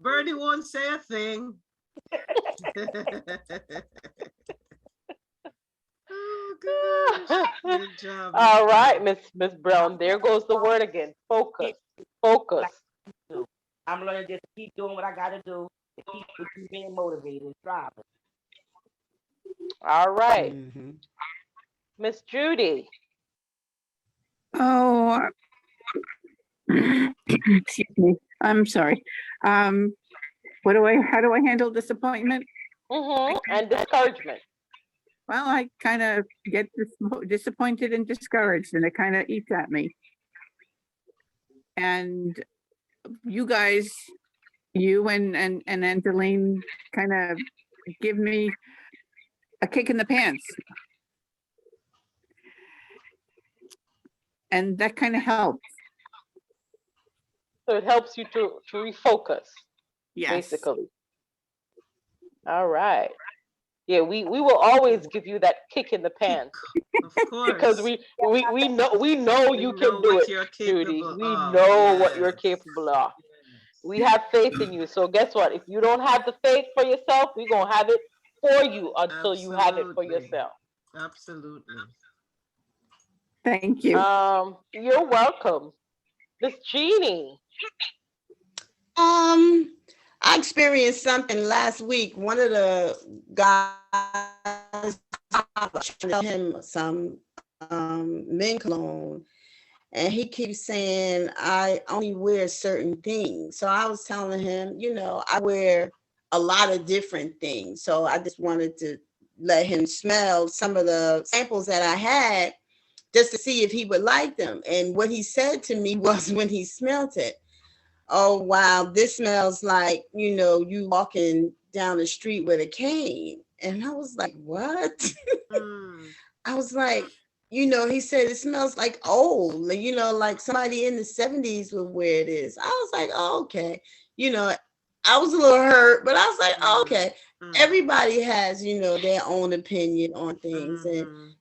Birdie won't say a thing. Oh gosh. Good job. All right, Miss Brown. There goes the word again. Focus. Focus. I'm gonna just keep doing what I gotta do to keep being motivated and striving. All right. Miss Judy. Oh, excuse me. I'm sorry. How do I handle disappointment? And discouragement. Well, I kind of get disappointed and discouraged, and it kind of eats at me. And you guys, you and Angeline kind of give me a kick in the pants. And that kind of helps. So it helps you to refocus. Yes. Basically. All right. Yeah, we will always give you that kick in the pants. Of course. Because we know you can do it, Judy. We know what you're capable of. We have faith in you. So guess what? If you don't have the faith for yourself, we're gonna have it for you until you have it for yourself. Absolutely. Thank you. You're welcome. Miss Jeannie. I experienced something last week. One of the guys tell him some men cologne, and he keeps saying I only wear certain things. So I was telling him, I wear a lot of different things. So I just wanted to let him smell some of the samples that I had just to see if he would like them. And what he said to me was when he smelled it, oh, wow, this smells like, you walking down the street with a cane. And I was like, what? I was like, he said it smells like old, like somebody in the 70s would wear this. I was like, oh, okay. I was a little hurt, but I was like, oh, okay. Everybody has, their own opinion on things.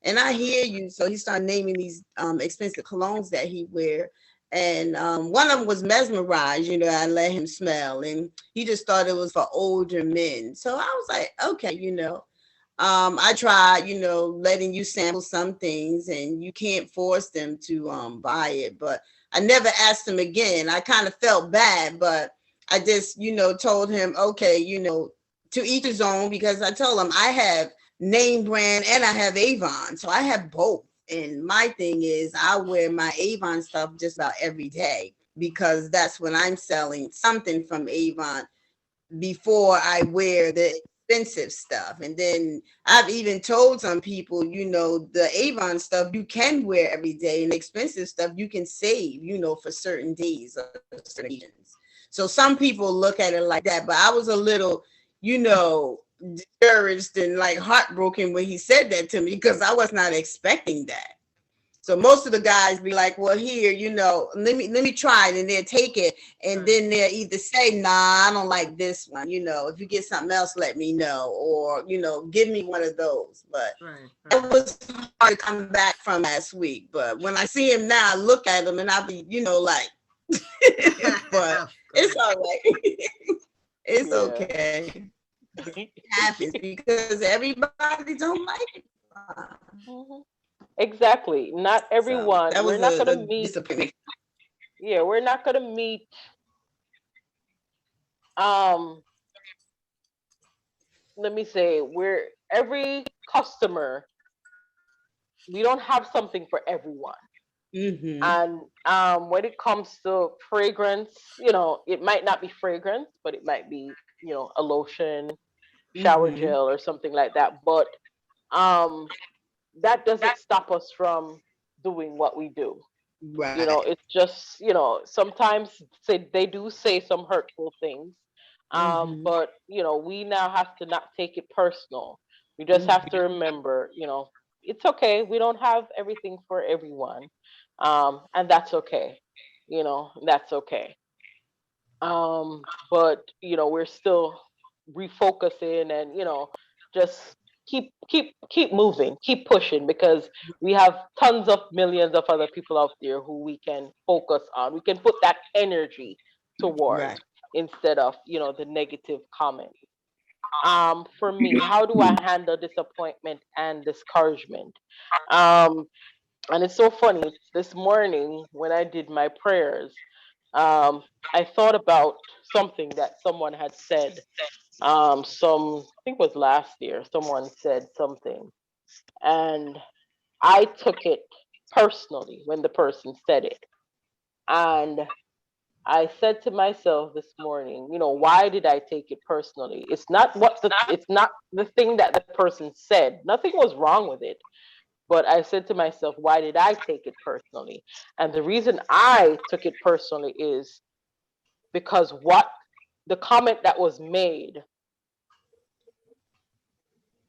And I hear you. So he started naming these expensive colognes that he wear. And one of them was Mesmerized, I let him smell. And he just thought it was for older men. So I was like, okay, I tried, letting you sample some things, and you can't force them to buy it. But I never asked him again. I kind of felt bad, but I just, told him, okay, to each his own, because I told him I have name brand and I have Avon. So I have both. And my thing is I wear my Avon stuff just about every day because that's when I'm selling something from Avon before I wear the expensive stuff. And then I've even told some people, the Avon stuff you can wear every day, and the expensive stuff you can save, for certain days or certain occasions. So some people look at it like that, but I was a little, discouraged and like heartbroken when he said that to me because I was not expecting that. So most of the guys be like, well, here, let me try it, and they'll take it. And then they'll either say, nah, I don't like this one. If you get something else, let me know. Or, give me one of those. But it was hard to come back from last week. But when I see him now, I look at him and I'll be, like, but it's all right. It's okay. It happens because everybody don't like it. Exactly. Not everyone. So we're not going to meet. Disappointment. Yeah, we're not going to meet. Let me say, every customer. We don't have something for everyone. Mm-hmm. And when it comes to fragrance, it might not be fragrance, but it might be, a lotion, shower gel, or something like that. But that doesn't stop us from doing what we do. Right. It's just, sometimes they do say some hurtful things. But we now have to not take it personal. We just have to remember, it's okay. We don't have everything for everyone. And that's okay. That's okay. But we're still refocusing and just keep moving, keep pushing, because we have tons of millions of other people out there who we can focus on. We can put that energy towards instead of the negative comments. For me, how do I handle disappointment and discouragement? um and it's so funny, this morning when I did my prayers, I thought about something that someone had said. I think it was last year, someone said something, and I took it personally when the person said it. And I said to myself this morning, why did I take it personally? It's not the thing that the person said. Nothing was wrong with it. But I said to myself, why did I take it personally? And the reason I took it personally is because what the comment that was made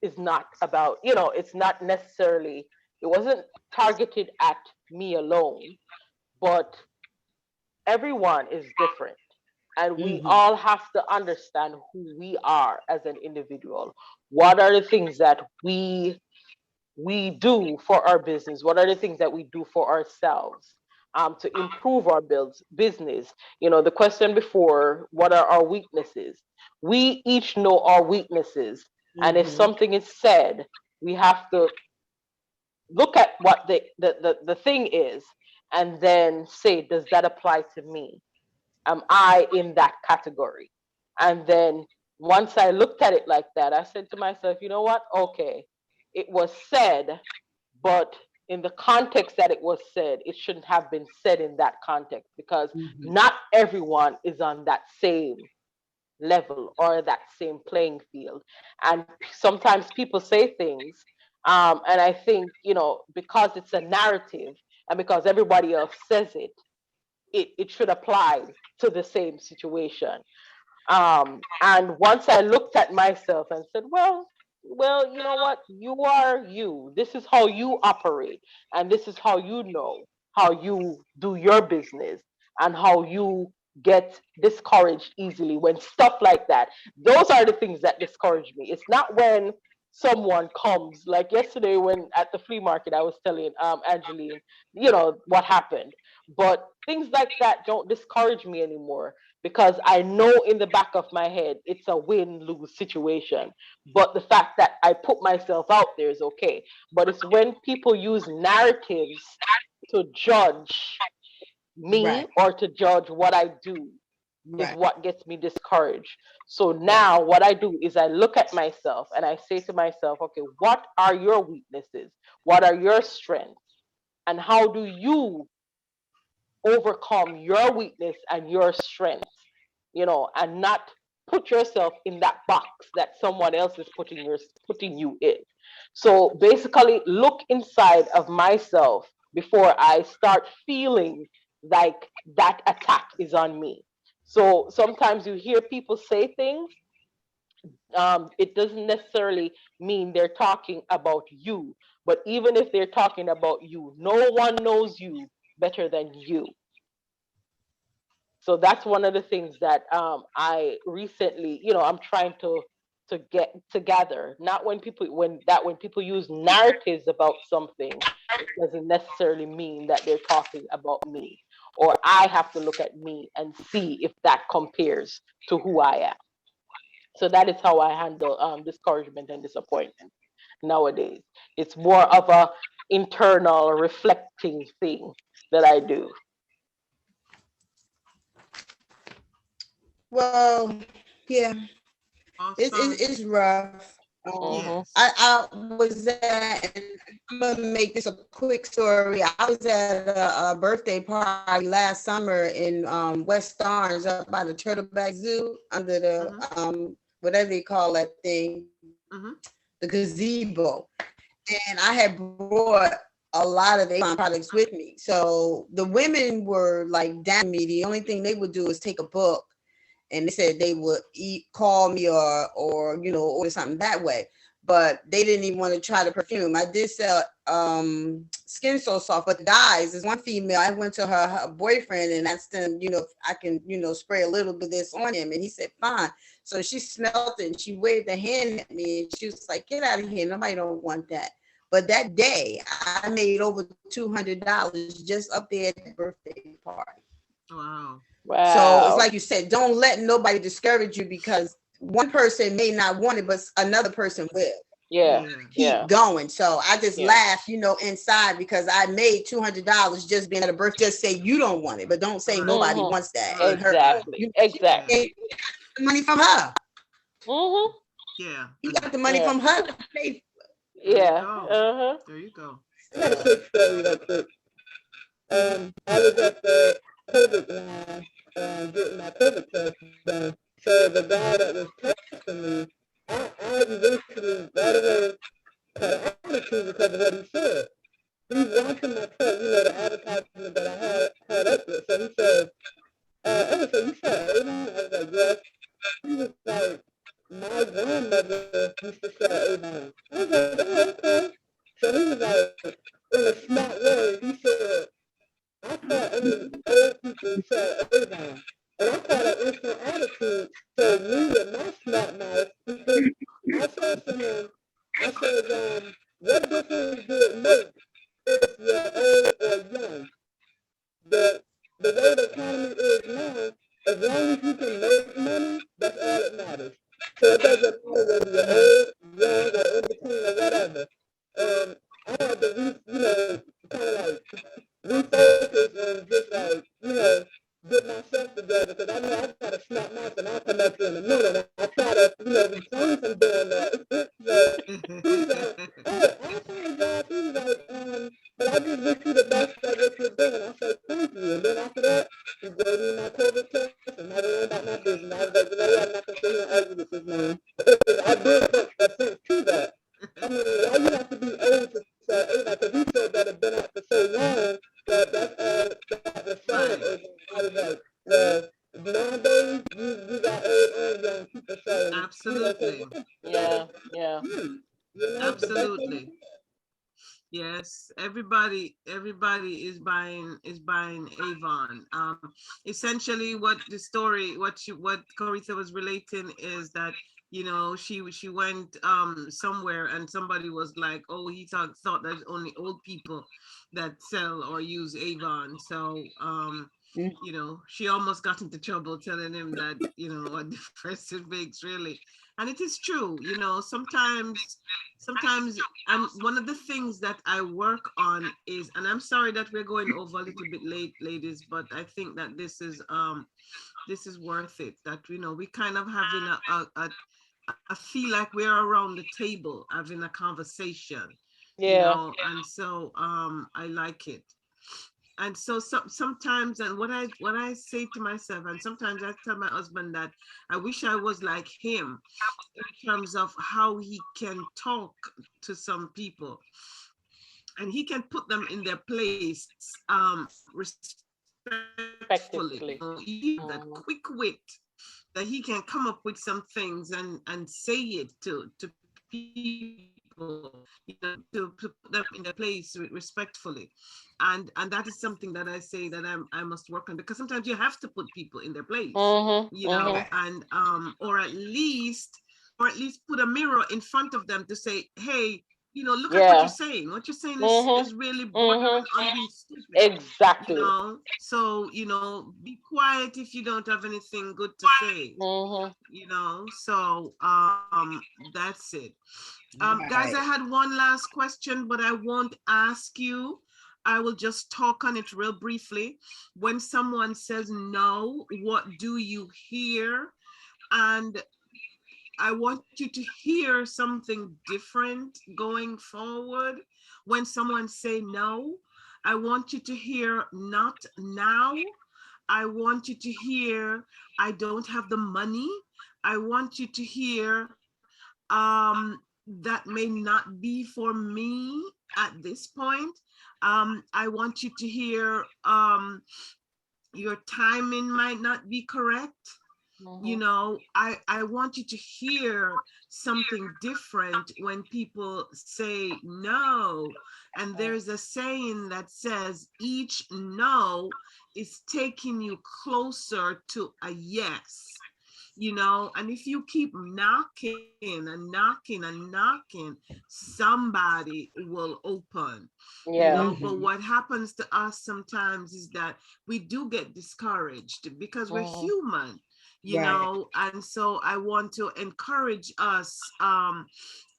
is not about, it's not necessarily, it wasn't targeted at me alone, but everyone is different. And we all have to understand who we are as an individual. What are the things that we do for our business? What are the things that we do for ourselves to improve our business? The question before, what are our weaknesses? We each know our weaknesses. And if something is said, we have to look at what the thing is and then say, does that apply to me? Am I in that category? And then once I looked at it like that, I said to myself, you know what? Okay, it was said, but in the context that it was said, it shouldn't have been said in that context, because not everyone is on that same level or that same playing field. And sometimes people say things, and I think, because it's a narrative and because everybody else says it, it should apply to the same situation. And once I looked at myself and said, well, you know what? You are you. This is how you operate, and this is how you know how you do your business, and how you get discouraged easily when stuff like that. Those are the things that discourage me. It's not when someone comes, like yesterday when at the flea market I was telling Angeline, what happened. But things like that don't discourage me anymore, because I know in the back of my head it's a win-lose situation. But the fact that I put myself out there is okay. But it's when people use narratives to judge me or to judge what I do is what gets me discouraged. So now what I do is I look at myself and I say to myself, okay, what are your weaknesses? What are your strengths? and how do you overcome your weakness and your strength, and not put yourself in that box that someone else is putting you in. So basically, look inside of myself before I start feeling like that attack is on me. So sometimes you hear people say things, it doesn't necessarily mean they're talking about you. But even if they're talking about you, no one knows you better than you. So that's one of the things that I recently, I'm trying to get together. Not when people use narratives about something, it doesn't necessarily mean that they're talking about me. Or I have to look at me and see if that compares to who I am. So that is how I handle discouragement and disappointment nowadays. It's more of a internal reflecting thing that I do. Well, yeah, Awesome. it's rough. Mm-hmm. Yes. I was at, and I'm gonna make this a quick story. I was at a birthday party last summer in West Orange, up by the Turtleback Zoo, under the Mm-hmm. whatever they call that thing, Mm-hmm. the gazebo. And I had brought a lot of Avon products with me. So the women were like down me. The only thing they would do is take a book, and they said they would call me or order something that way. But they didn't even want to try the perfume. I did sell Skin So Soft, but the guys, there's one female, I went to her boyfriend and asked him, if I can, spray a little bit of this on him. And he said, fine. So she smelled it and she waved her hand at me and she was like, get out of here. Nobody don't want that. But that day I made over $200 just up there at the birthday party. Wow. So it's Wow. like you said, don't let nobody discourage you, because one person may not want it, but another person will. Yeah. Yeah. Yeah. Keep going. So I just Yeah. laugh, inside, because I made $200 just being at a birthday. Just say you don't want it, but don't say Right. nobody Mm-hmm. wants that. Right. And her, Exactly. she Yeah. Exactly. get the money from her. Mm-hmm. Yeah. You And got the money Yeah. from her to pay. there you Yeah. go. Uh-huh. There you go. I got a quick story real quick. I was at the COVID line getting my COVID test done. So the guy that was testing me, I eventually right away had an attitude because of what he said. He's watching my test, the advertisement that I had up there. So he said, oh, so you said Avon? I was like, yes. He was like, my grandmother used to sell Avon. I was like, oh, okay. So he was like, in a smart way, he said, I thought only old people sell Avon. And I thought an instant attitude told me with my smart mouth, because I said to him, I said, what difference do it make if you're old or young? The way the economy is now, as long as you can make money, that's all that matters. So it doesn't matter whether you're old, young, or in between or whatever. And I had to, kind of like refocus and just like, get myself together, because I know I got a snap mouth and I'll come at you in a minute. And I try to, refrain from doing that. So he's like, oh, I apologize. He was like, but I just wish you the best at what you're doing. I said, thank you. And then after that, he gave me my COVID test and never worry about my business. I was like, what, I'm not going to sit here and argue with this man. I did put a sense to that. I mean, why you have to be old to sell Avon? Because he said that it been out for so long that that's all that was selling Right. Avon. I was like, well, nowadays, you got old and young people selling, Absolutely. Yeah. Yeah. the best way you Absolutely. Yes, everybody is buying Avon. Essentially, what the story, what Coritha was relating is that she went somewhere and somebody was like, oh, he thought there's only old people that sell or use Avon. So she almost got into trouble telling him that what difference it makes really, and it is true. Sometimes one of the things that I work on is, and I'm sorry that we're going over a little bit late, ladies, but I think that this is worth it. That we kind of having a feel like we're around the table having a conversation. Yeah. and so I like it. And so sometimes, and what I say to myself, and sometimes I tell my husband that I wish I was like him in terms of how he can talk to some people, and he can put them in their place respectfully. Effectively. He that quick wit that he can come up with some things and say it to people, to put them in their place respectfully. And that is something that I say that I must work on, because sometimes you have to put people in their place, and or at least put a mirror in front of them to say, hey, look at what you're saying. What you're saying is really bordering on being stupid. Exactly. So be quiet if you don't have anything good to say. So that's it. Guys, I had one last question, but I won't ask you. I will just talk on it real briefly. When someone says no, what do you hear? And I want you to hear something different going forward. When someone say no, I want you to hear not now. I want you to hear, I don't have the money. I want you to hear, that may not be for me at this point. I want you to hear, your timing might not be correct. I want you to hear something different when people say no. And there's a saying that says each no is taking you closer to a yes. And if you keep knocking and knocking and knocking, somebody will open. But what happens to us sometimes is that we do get discouraged because we're human, and so I want to encourage us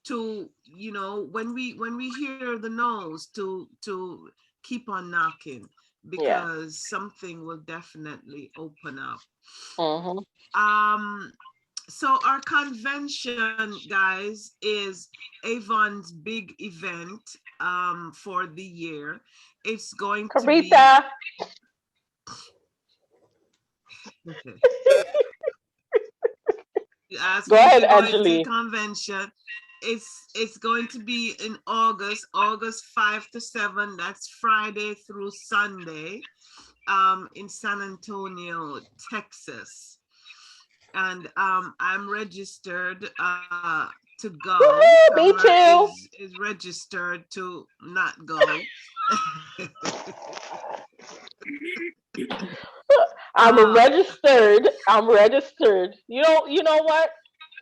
to, when we hear the no's, to keep on knocking, because something will definitely open up. So our convention, guys, is Avon's big event for the year. It's going to be Go ahead, Angelique. Convention. It's going to be in August 5 to 7. That's Friday through Sunday, in San Antonio, Texas. And I'm registered to go. Me too. Is registered to not go. I'm registered. You know what?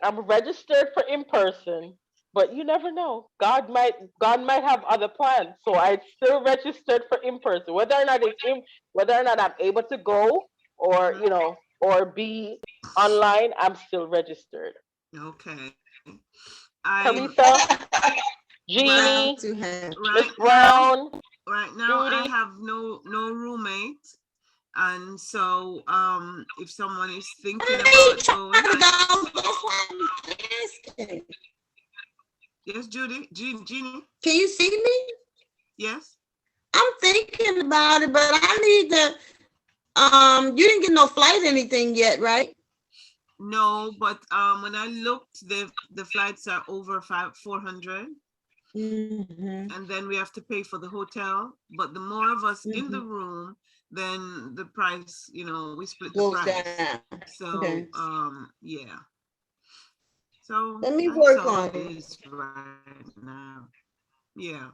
I'm registered for in person, but you never know. God might have other plans. So I still registered for in person. Whether or not I'm able to go, or or be online, I'm still registered. Okay. Teresa, Jeannie, Miss Brown. Right now, Judy. I have no roommate. And so if someone is thinking about going. Yes, Judy, Jeannie. Can you see me? Yes. I'm thinking about it, but I need to, you didn't get no flight or anything yet, right? No, but when I looked, the flights are over 400. And then we have to pay for the hotel. But the more of us in the room, then the price, we split the price. Down. So yeah. So let me work on it right now. Yeah.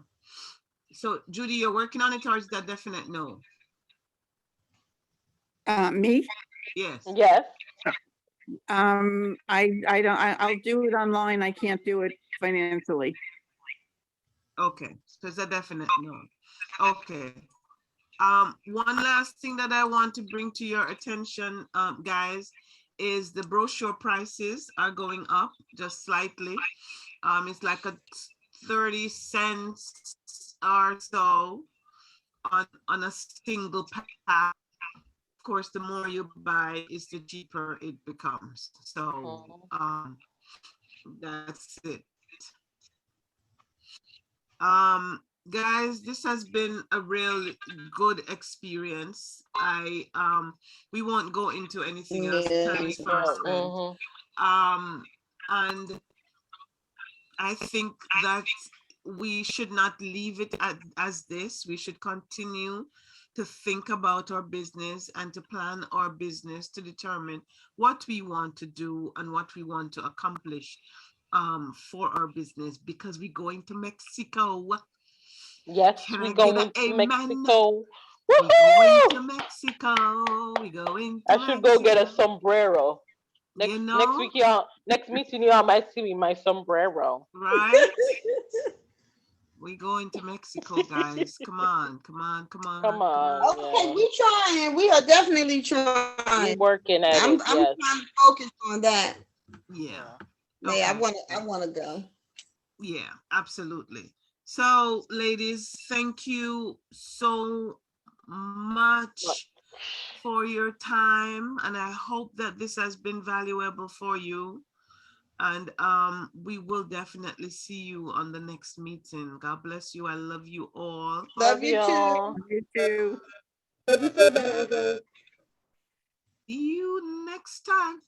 So Judy, you're working on it, or is that definite no? Me? Yes. Yes. I'll do it online. I can't do it financially. Okay, so it's a definite no. Okay. One last thing that I want to bring to your attention, guys, is the brochure prices are going up just slightly. It's like a 30 cents or so on a single pack. Of course, the more you buy, is the cheaper it becomes. So that's it. Guys, this has been a real good experience. We won't go into anything else. Time is far spent. And I think that we should not leave it as this. We should continue to think about our business and to plan our business to determine what we want to do and what we want to accomplish for our business, because we're going to Mexico. Yes, Can we I get an going to amen? Mexico. We're going to Woohoo! Mexico. We're going to I should go get a Mexico. sombrero. You Next know, week, y'all. Next meeting, y'all might see me in my sombrero. right? We're going to Mexico, guys. Come on, come on, come on, Come come on. on, Okay, yeah. we trying. We are definitely We trying. working at I'm it. trying Yes. to focus on that. Yeah. Hey, I Okay. wanna go. Yeah, absolutely. So, ladies, thank you so much for your time, and I hope that this has been valuable for you. And we will definitely see you on the next meeting. God bless you. I love you all. Love you too. y'all. You too. Love you so bad, Uncle. See you next time.